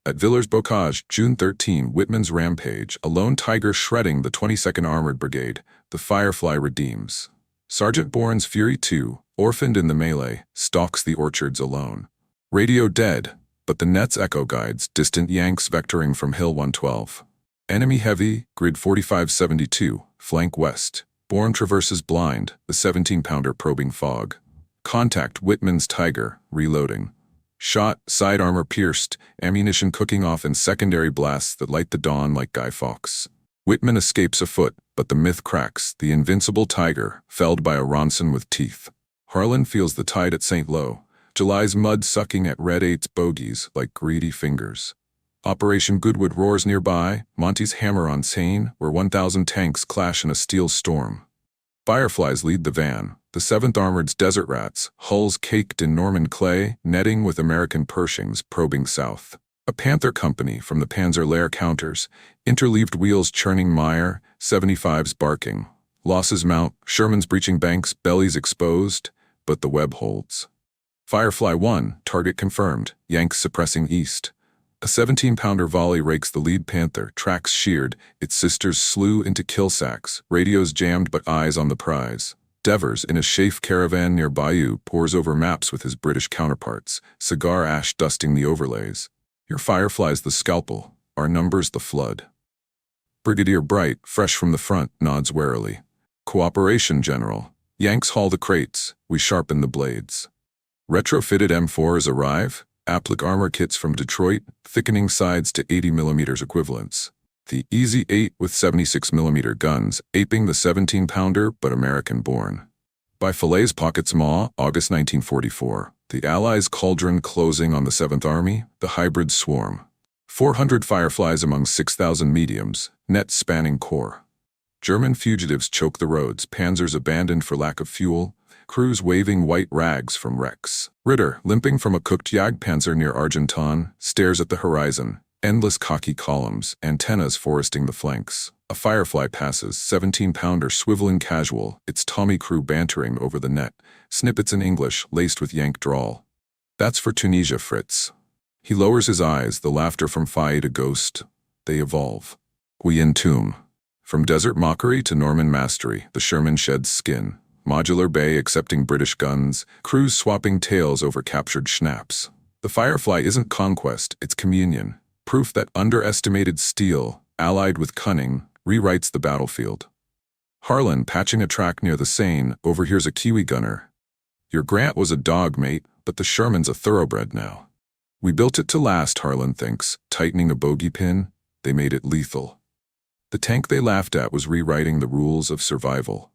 [SPEAKER 1] At Villers-Bocage, June 13, Whitman's rampage, a lone Tiger shredding the 22nd Armored Brigade, the Firefly redeems. Sergeant Bourne's Fury 2, orphaned in the melee, stalks the orchards alone. Radio dead, but the net's echo guides distant Yanks vectoring from Hill 112. Enemy heavy, grid 4572, flank west. Bourne traverses blind, the 17-pounder probing fog. Contact Whitman's Tiger, reloading. Shot, side armor pierced, ammunition cooking off in secondary blasts that light the dawn like Guy Fawkes. Whitman escapes afoot, but the myth cracks, the invincible Tiger, felled by a Ronson with teeth. Harlan feels the tide at St. Lo, July's mud sucking at Red 8's bogies like greedy fingers. Operation Goodwood roars nearby, Monty's hammer on Seine, where 1,000 tanks clash in a steel storm. Fireflies lead the van, the 7th Armored's Desert Rats, hulls caked in Norman clay, netting with American Pershings probing south. A Panther company from the Panzer Lehr counters, interleaved wheels churning mire, 75s barking. Losses mount, Sherman's breaching banks, bellies exposed, but the web holds. Firefly 1, target confirmed, Yanks suppressing east. A 17-pounder volley rakes the lead Panther, tracks sheared, its sisters slew into kill sacks, radios jammed but eyes on the prize. Devers, in a chafe caravan near Bayou, pores over maps with his British counterparts, cigar ash dusting the overlays. Your Firefly's the scalpel, our numbers the flood. Brigadier Bright, fresh from the front, nods warily. Cooperation, General. Yanks haul the crates, we sharpen the blades. Retrofitted M4s arrive, applique armor kits from Detroit, thickening sides to 80mm equivalents. The Easy 8 with 76mm guns, aping the 17-pounder but American-born. By Falaise Pockets Maw, August 1944, the Allies' cauldron closing on the 7th Army, the hybrid swarm. 400 Fireflies among 6,000 mediums, net spanning corps. German fugitives choke the roads, panzers abandoned for lack of fuel, crews waving white rags from wrecks. Ritter, limping from a cooked Jagdpanzer near Argenton, stares at the horizon, endless cocky columns, antennas foresting the flanks. A Firefly passes, 17-pounder swiveling casual, its Tommy crew bantering over the net, snippets in English laced with Yank drawl. That's for Tunisia, Fritz. He lowers his eyes, the laughter from Faye to Ghost. They evolve. We entomb. From desert mockery to Norman mastery, the Sherman sheds skin. Modular bay accepting British guns, crews swapping tales over captured schnapps. The Firefly isn't conquest, it's communion. Proof that underestimated steel, allied with cunning, rewrites the battlefield. Harlan, patching a track near the Seine, overhears a Kiwi gunner. Your Grant was a dog, mate, but the Sherman's a thoroughbred now. We built it to last, Harlan thinks, tightening a bogey pin. They made it lethal. The tank they laughed at was rewriting the rules of survival.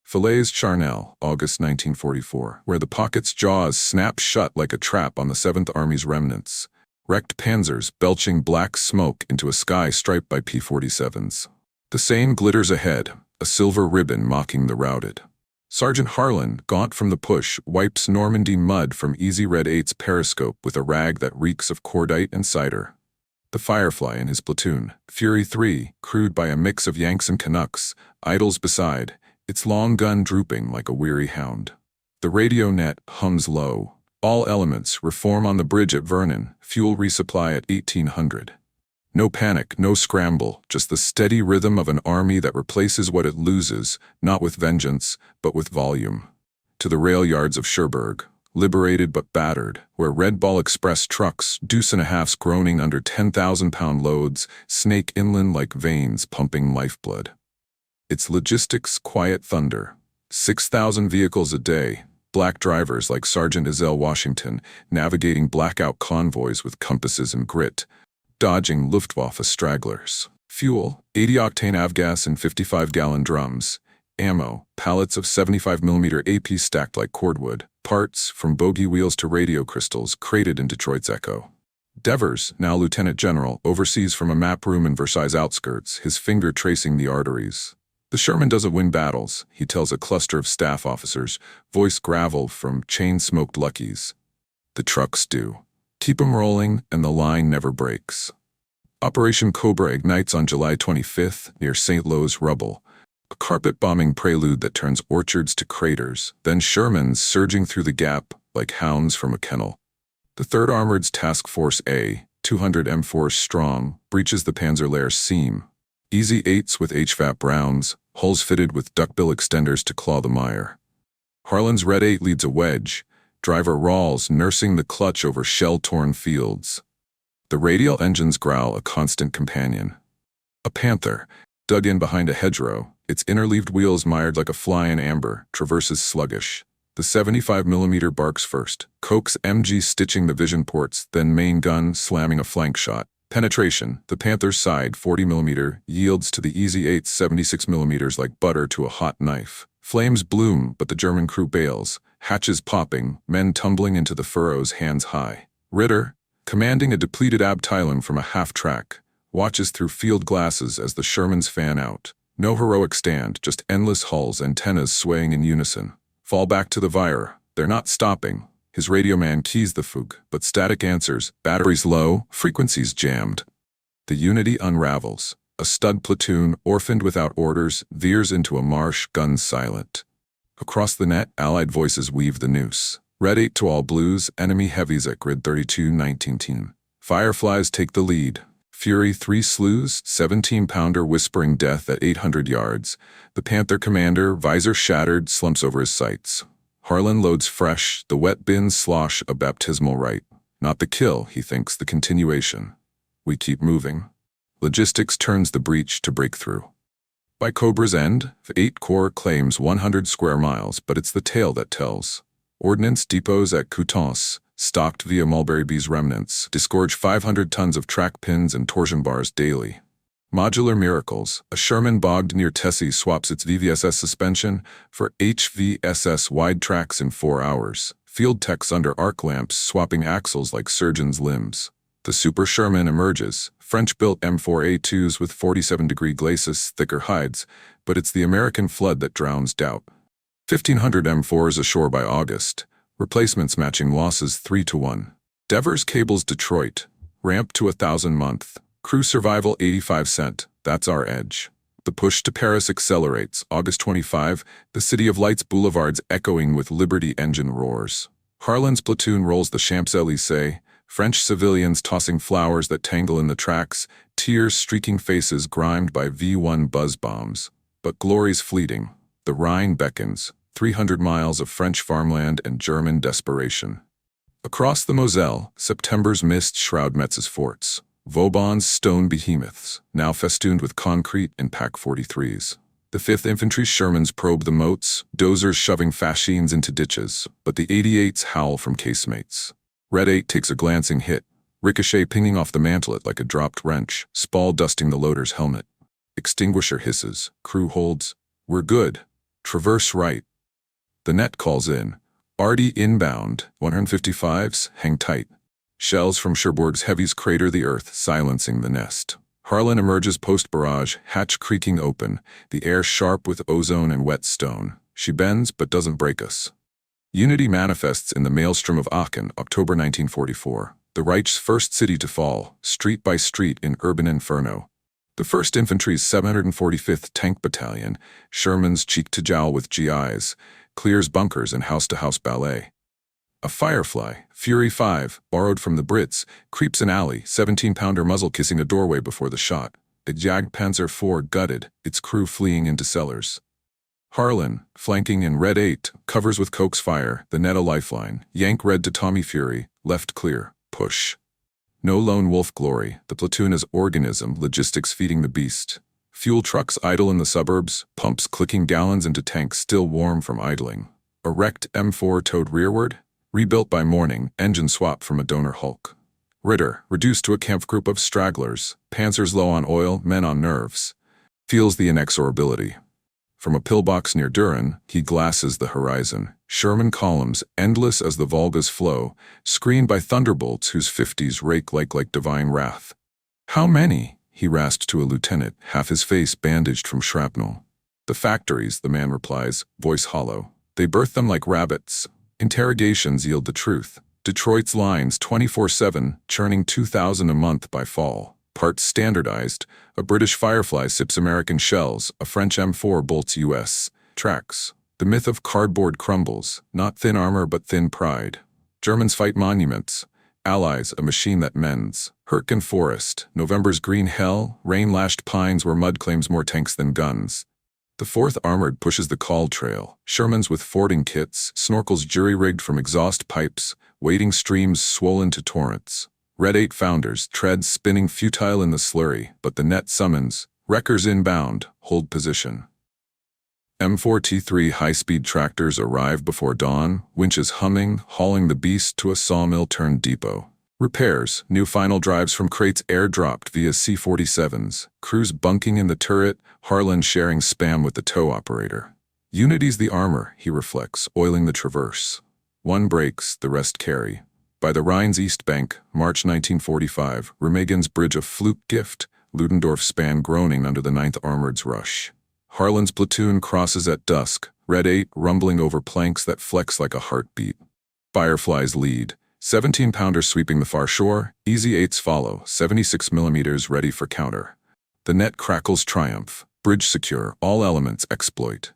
[SPEAKER 1] Falaise Charnel, August 1944, where the pocket's jaws snap shut like a trap on the 7th Army's remnants. Wrecked panzers belching black smoke into a sky striped by P-47s. The Seine glitters ahead, a silver ribbon mocking the routed. Sergeant Harlan, gaunt from the push, wipes Normandy mud from Easy Red 8's periscope with a rag that reeks of cordite and cider. The Firefly in his platoon, Fury 3, crewed by a mix of Yanks and Canucks, idles beside, its long gun drooping like a weary hound. The radio net hums low. All elements, reform on the bridge at Vernon, fuel resupply at 1800. No panic, no scramble, just the steady rhythm of an army that replaces what it loses, not with vengeance, but with volume. To the rail yards of Cherbourg, liberated but battered, where Red Ball Express trucks, deuce-and-a-halfs groaning under 10,000-pound loads, snake inland like veins pumping lifeblood. Its logistics, quiet thunder. 6,000 vehicles a day, black drivers like Sergeant Washington, navigating blackout convoys with compasses and grit, dodging Luftwaffe stragglers. Fuel, 80-octane avgas in 55-gallon drums. Ammo, pallets of 75mm AP stacked like cordwood. Parts, from bogey wheels to radio crystals, crated in Detroit's Echo. Devers, now Lieutenant General, oversees from a map room in Versailles' outskirts, his finger tracing the arteries. The Sherman doesn't win battles, he tells a cluster of staff officers, voice gravel from chain-smoked Luckies. The trucks do. Keep 'em rolling, and the line never breaks. Operation Cobra ignites on July 25th near St. Lo's rubble, a carpet-bombing prelude that turns orchards to craters, then Shermans surging through the gap like hounds from a kennel. The 3rd Armored's Task Force A, 200 M4 strong, breaches the Panzerlehr seam. Easy 8s with HVAP rounds, hulls fitted with duckbill extenders to claw the mire. Harlan's Red 8 leads a wedge, driver Rawls nursing the clutch over shell-torn fields. The radial engines growl, a constant companion. A panther, dug in behind a hedgerow, its interleaved wheels mired like a fly in amber, traverses sluggish. The 75mm barks first, Koch's MG stitching the vision ports, then main gun slamming a flank shot. Penetration, the Panther's side 40mm yields to the Easy 8's 76mm like butter to a hot knife. Flames bloom, but the German crew bails, hatches popping, men tumbling into the furrows hands high. Ritter, commanding a depleted Abteilung from a half-track, watches through field glasses as the Shermans fan out. No heroic stand, just endless hulls, antennas swaying in unison. Fall back to the Wire, they're not stopping. His radio man keys the Fug, but static answers, batteries low, frequencies jammed. The unity unravels. A stud platoon, orphaned without orders, veers into a marsh, guns silent. Across the net, Allied voices weave the noose. Red 8 to all blues, enemy heavies at grid 32-19 team. Fireflies take the lead. Fury 3 slews, 17-pounder whispering death at 800 yards. The Panther commander, visor shattered, slumps over his sights. Harlan loads fresh, the wet bins slosh a baptismal rite. Not the kill, he thinks, the continuation. We keep moving. Logistics turns the breach to breakthrough. By Cobra's end, the 8 Corps claims 100 square miles, but it's the tale that tells. Ordnance depots at Coutances, stocked via Mulberry B's remnants, disgorge 500 tons of track pins and torsion bars daily. Modular miracles, a Sherman bogged near Tessie swaps its VVSS suspension for HVSS wide tracks in 4 hours. Field techs under arc lamps swapping axles like surgeons' limbs. The Super Sherman emerges, French-built M4 A2s with 47-degree glacis, thicker hides, but it's the American flood that drowns doubt. 1,500 M4s ashore by August, replacements matching losses 3-1. Devers cables Detroit, ramp to 1,000 month. Crew survival 85 cent, that's our edge. The push to Paris accelerates, August 25, the City of Lights boulevards echoing with Liberty engine roars. Harlan's platoon rolls the Champs-Élysées, French civilians tossing flowers that tangle in the tracks, tears streaking faces grimed by V1 buzz bombs. But glory's fleeting. The Rhine beckons, 300 miles of French farmland and German desperation. Across the Moselle, September's mist shroud Metz's forts. Vauban's stone behemoths, now festooned with concrete and Pack 43s. The 5th Infantry Shermans probe the moats, dozers shoving fascines into ditches, but the 88s howl from casemates. Red 8 takes a glancing hit, ricochet pinging off the mantelet like a dropped wrench, spall dusting the loader's helmet. Extinguisher hisses, crew holds. We're good. Traverse right. The net calls in. RD inbound, 155s, hang tight. Shells from Cherbourg's heavies crater the earth, silencing the nest. Harlan emerges post-barrage, hatch creaking open, the air sharp with ozone and wet stone. She bends but doesn't break us. Unity manifests in the maelstrom of Aachen, October 1944. The Reich's first city to fall, street by street in urban inferno. The 1st Infantry's 745th Tank Battalion, Sherman's cheek to jowl with GIs, clears bunkers and house-to-house ballet. A Firefly, Fury 5, borrowed from the Brits, creeps an alley, 17-pounder muzzle kissing a doorway before the shot. A Jagdpanzer IV gutted, its crew fleeing into cellars. Harlan, flanking in Red 8, covers with Coke's fire, the net a lifeline. Yank Red to Tommy Fury, left clear, push. No lone wolf glory, the platoon as organism, logistics feeding the beast. Fuel trucks idle in the suburbs, pumps clicking gallons into tanks still warm from idling. A wrecked M4 towed rearward, rebuilt by morning, engine swap from a donor Hulk. Ritter, reduced to a camp group of stragglers, panzers low on oil, men on nerves. Feels the inexorability. From a pillbox near Durin, he glasses the horizon. Sherman columns, endless as the Volga's flow, screened by thunderbolts whose 50s rake like divine wrath. How many? He rasped to a lieutenant, half his face bandaged from shrapnel. The factories, the man replies, voice hollow. They birth them like rabbits. Interrogations yield the truth. Detroit's lines 24/7, churning 2,000 a month by fall. Parts standardized. A British Firefly sips American shells, a French M4 bolts US. Tracks. The myth of cardboard crumbles, not thin armor but thin pride. Germans fight monuments. Allies, a machine that mends. Hurtgen Forest, November's green hell, rain-lashed pines where mud claims more tanks than guns. The 4th Armored pushes the call trail. Shermans with fording kits, snorkels jury-rigged from exhaust pipes, wading streams swollen to torrents. Red 8 Founders, treads spinning futile in the slurry, but the net summons. Wreckers inbound, hold position. M4 T3 high-speed tractors arrive before dawn, winches humming, hauling the beast to a sawmill-turned depot. Repairs, new final drives from crates airdropped via C-47s, crews bunking in the turret, Harlan sharing spam with the tow operator. Unity's the armor, he reflects, oiling the traverse. One breaks, the rest carry. By the Rhine's east bank, March 1945, Remagen's bridge a fluke gift, Ludendorff span groaning under the 9th Armored's rush. Harlan's platoon crosses at dusk, Red 8 rumbling over planks that flex like a heartbeat. Fireflies lead, 17-pounders sweeping the far shore, Easy 8s follow, 76mm ready for counter. The net crackles triumph, bridge secure, all elements exploit.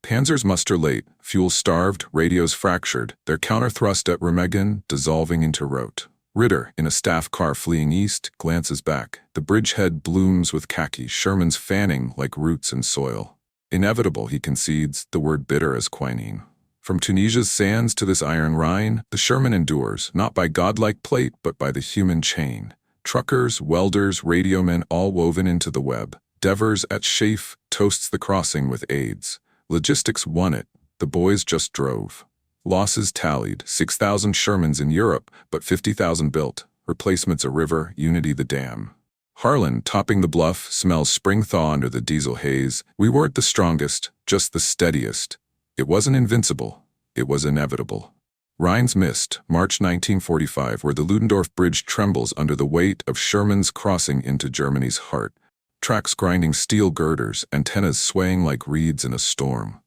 [SPEAKER 1] Panzers muster late, fuel starved, radios fractured, their counter-thrust at Remagen dissolving into rote. Ritter, in a staff car fleeing east, glances back. The bridgehead blooms with khaki, Sherman's fanning like roots in soil. Inevitable, he concedes, the word bitter as quinine. From Tunisia's sands to this iron Rhine, the Sherman endures, not by godlike plate, but by the human chain. Truckers, welders, radiomen all woven into the web. Devers at Schaaf toasts the crossing with aids. Logistics won it, the boys just drove. Losses tallied, 6,000 Shermans in Europe, but 50,000 built. Replacements a river, Unity the dam. Harlan, topping the bluff, smells spring thaw under the diesel haze. We weren't the strongest, just the steadiest. It wasn't invincible, it was inevitable. Rhine's mist, March 1945, where the Ludendorff Bridge trembles under the weight of Sherman's crossing into Germany's heart. Tracks grinding steel girders, antennas swaying like reeds in a storm.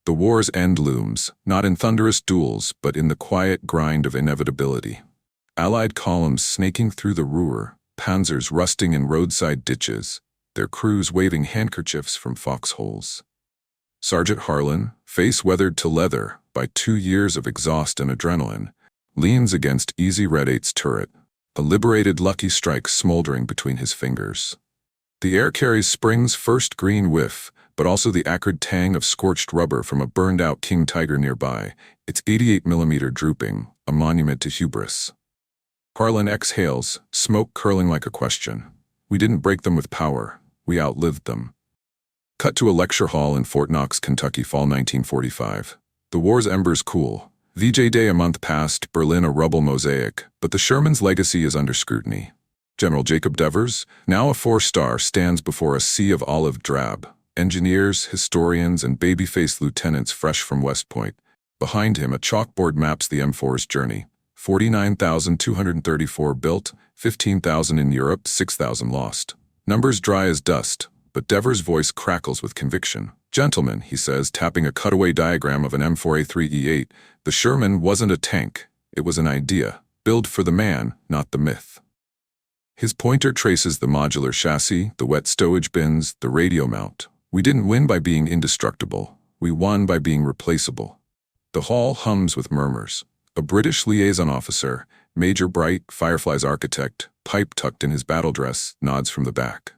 [SPEAKER 1] The war's end looms, not in thunderous duels, but in the quiet grind of inevitability. Allied columns snaking through the Ruhr, panzers rusting in roadside ditches, their crews waving handkerchiefs from foxholes. Sergeant Harlan, face weathered to leather by 2 years of exhaust and adrenaline, leans against Easy Red 8's turret, a liberated Lucky Strike smoldering between his fingers. The air carries spring's first green whiff, but also the acrid tang of scorched rubber from a burned-out King Tiger nearby, its 88mm drooping, a monument to hubris. Harlan exhales, smoke curling like a question. We didn't break them with power, we outlived them. Cut to a lecture hall in Fort Knox, Kentucky, fall 1945. The war's embers cool. VJ Day a month past, Berlin a rubble mosaic, but the Sherman's legacy is under scrutiny. General Jacob Devers, now a 4-star, stands before a sea of olive drab. Engineers, historians, and baby-faced lieutenants fresh from West Point. Behind him, a chalkboard maps the M4's journey. 49,234 built, 15,000 in Europe, 6,000 lost. Numbers dry as dust, but Devers' voice crackles with conviction. Gentlemen, he says, tapping a cutaway diagram of an M4A3E8, the Sherman wasn't a tank, it was an idea. Build for the man, not the myth. His pointer traces the modular chassis, the wet stowage bins, the radio mount. We didn't win by being indestructible. We won by being replaceable. The hall hums with murmurs. A British liaison officer, Major Bright, Firefly's architect, pipe tucked in his battle dress, nods from the back.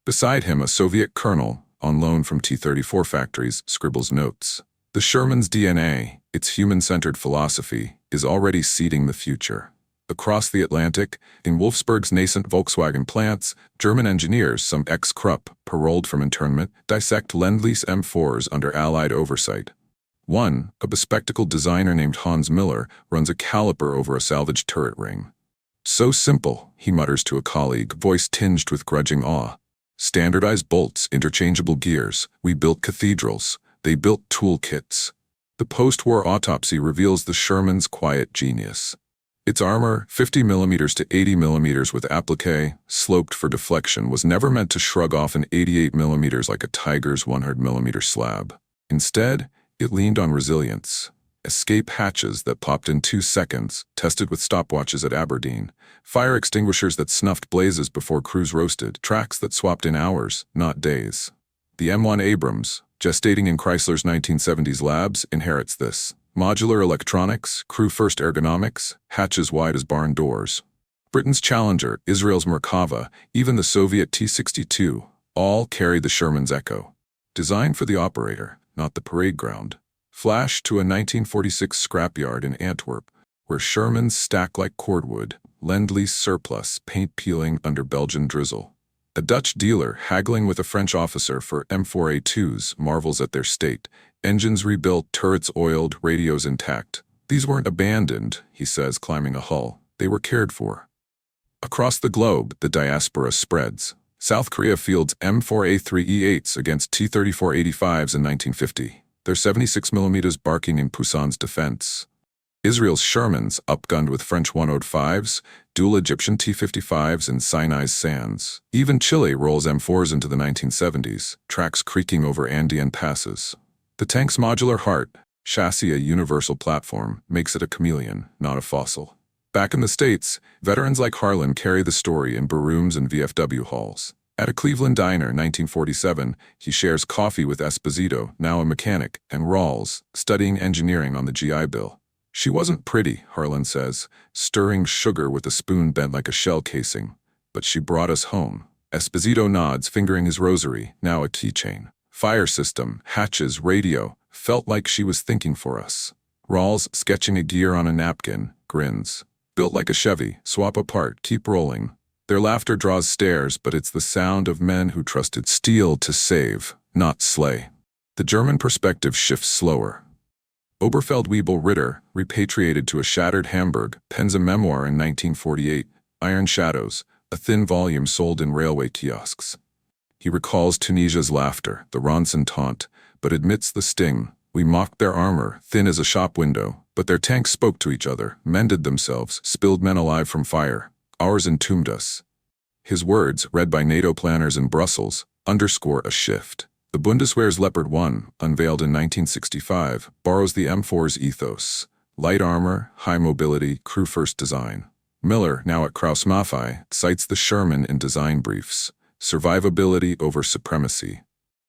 [SPEAKER 1] Beside him, a Soviet colonel, on loan from T-34 factories, scribbles notes. The Sherman's DNA, its human-centered philosophy, is already seeding the future. Across the Atlantic, in Wolfsburg's nascent Volkswagen plants, German engineers, some ex-Krupp, paroled from internment, dissect Lend-Lease M4s under Allied oversight. One, a bespectacled designer named Hans Miller, runs a caliper over a salvaged turret ring. "So simple," he mutters to a colleague, voice tinged with grudging awe. "Standardized bolts, interchangeable gears. We built cathedrals. They built toolkits." The post-war autopsy reveals the Sherman's quiet genius. Its armor, 50mm to 80mm with applique, sloped for deflection, was never meant to shrug off an 88mm like a Tiger's 100mm slab. Instead, it leaned on resilience. Escape hatches that popped in 2 seconds, tested with stopwatches at Aberdeen. Fire extinguishers that snuffed blazes before crews roasted. Tracks that swapped in hours, not days. The M1 Abrams, gestating in Chrysler's 1970s labs, inherits this. Modular electronics, crew-first ergonomics, hatches wide as barn doors. Britain's Challenger, Israel's Merkava, even the Soviet T-62, all carry the Sherman's echo. Designed for the operator, not the parade ground. Flash to a 1946 scrapyard in Antwerp, where Shermans stack like cordwood, Lend-Lease surplus, paint peeling under Belgian drizzle. A Dutch dealer haggling with a French officer for M4A2s marvels at their state. Engines rebuilt, turrets oiled, radios intact. These weren't abandoned, he says, climbing a hull. They were cared for. Across the globe, the diaspora spreads. South Korea fields M4A3E8s against T-34-85s in 1950. Their 76mm barking in Pusan's defense. Israel's Shermans, upgunned with French 105s, dual Egyptian T-55s in Sinai's sands. Even Chile rolls M4s into the 1970s, tracks creaking over Andean passes. The tank's modular heart, chassis a universal platform, makes it a chameleon, not a fossil. Back in the States, veterans like Harlan carry the story in barrooms and VFW halls. At a Cleveland diner, 1947, he shares coffee with Esposito, now a mechanic, and Rawls, studying engineering on the GI Bill. "She wasn't pretty," Harlan says, stirring sugar with a spoon bent like a shell casing. "But she brought us home." Esposito nods, fingering his rosary, now a keychain. "Fire system, hatches, radio, felt like she was thinking for us." Rawls, sketching a gear on a napkin, grins. "Built like a Chevy, swap apart, keep rolling." Their laughter draws stares, but it's the sound of men who trusted steel to save, not slay. The German perspective shifts slower. Oberfeldwebel Ritter, repatriated to a shattered Hamburg, pens a memoir in 1948, Iron Shadows, a thin volume sold in railway kiosks. He recalls Tunisia's laughter, the Ronson taunt, but admits the sting. "We mocked their armor, thin as a shop window, but their tanks spoke to each other, mended themselves, spilled men alive from fire. Ours entombed us." His words, read by NATO planners in Brussels, underscore a shift. The Bundeswehr's Leopard 1, unveiled in 1965, borrows the M4's ethos. Light armor, high mobility, crew-first design. Miller, now at Krauss-Maffei, cites the Sherman in design briefs. Survivability over supremacy.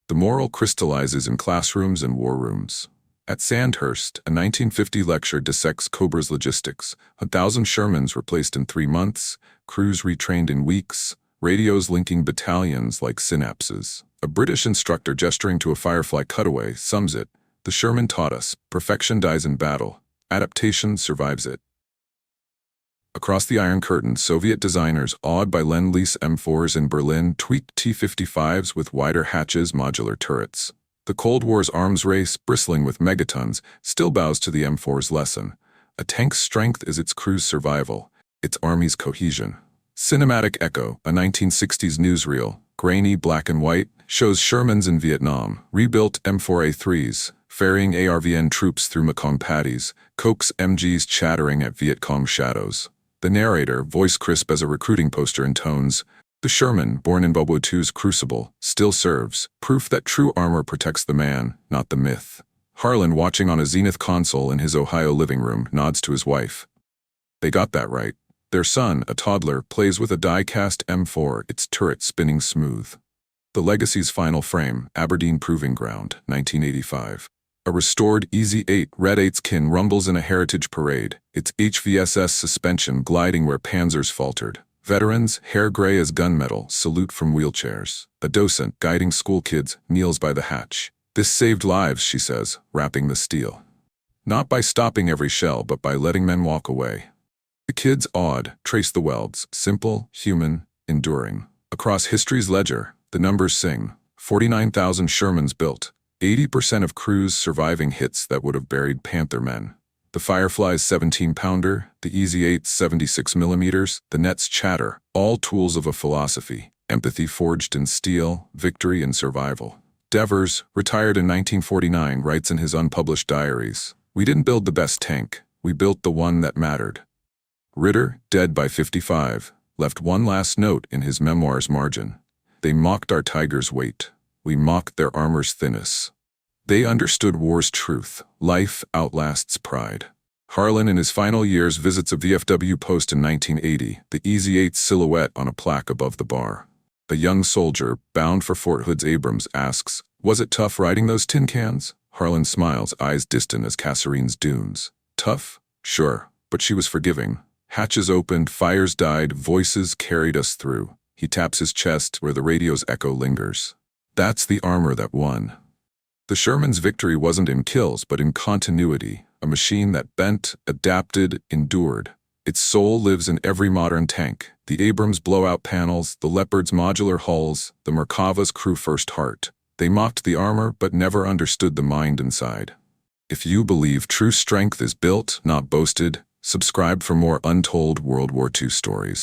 [SPEAKER 1] The moral crystallizes in classrooms and war rooms. At Sandhurst, a 1950 lecture dissects Cobra's logistics. 1,000 Shermans replaced in 3 months, crews retrained in weeks, radios linking battalions like synapses. A British instructor gesturing to a Firefly cutaway sums it. "The Sherman taught us, perfection dies in battle. Adaptation survives it." Across the Iron Curtain, Soviet designers, awed by Lend-Lease M4s in Berlin, tweaked T-55s with wider hatches, modular turrets. The Cold War's arms race, bristling with megatons, still bows to the M4's lesson. A tank's strength is its crew's survival, its army's cohesion. Cinematic Echo, a 1960s newsreel, grainy black and white, shows Shermans in Vietnam, rebuilt M4A3s, ferrying ARVN troops through Mekong paddies, coax MGs chattering at Viet Cong shadows. The narrator, voice crisp as a recruiting poster, intones, "The Sherman, born in Bobo II's crucible, still serves, proof that true armor protects the man, not the myth." Harlan, watching on a Zenith console in his Ohio living room, nods to his wife. They got that right. Their son, a toddler, plays with a die-cast M4, its turret spinning smooth. The Legacy's final frame, Aberdeen Proving Ground, 1985. A restored Easy-8 Red 8's kin rumbles in a heritage parade, its HVSS suspension gliding where Panzers faltered. Veterans, hair gray as gunmetal, salute from wheelchairs. A docent, guiding schoolkids, kneels by the hatch. This saved lives, she says, wrapping the steel. Not by stopping every shell, but by letting men walk away. The kids, awed, trace the welds, simple, human, enduring. Across history's ledger, the numbers sing. 49,000 Shermans built. 80% of crews surviving hits that would have buried Panther men. The Firefly's 17-pounder, the Easy-8's 76mm, the net's chatter, all tools of a philosophy. Empathy forged in steel, victory in survival. Devers, retired in 1949, writes in his unpublished diaries, "We didn't build the best tank, we built the one that mattered." Ritter, dead by 55, left one last note in his memoir's margin. "They mocked our Tigers' weight. We mocked their armor's thinness. They understood war's truth. Life outlasts pride." Harlan in his final years visits a VFW post in 1980, the Easy-8's silhouette on a plaque above the bar. A young soldier, bound for Fort Hood's Abrams, asks, "Was it tough riding those tin cans?" Harlan smiles, eyes distant as Kasserine's dunes. "Tough? Sure, but she was forgiving. Hatches opened, fires died, voices carried us through." He taps his chest where the radio's echo lingers. That's the armor that won. The Sherman's victory wasn't in kills, but in continuity, a machine that bent, adapted, endured. Its soul lives in every modern tank, the Abrams blowout panels, the Leopard's modular hulls, the Merkava's crew-first heart. They mocked the armor, but never understood the mind inside. If you believe true strength is built, not boasted, subscribe for more untold World War II stories.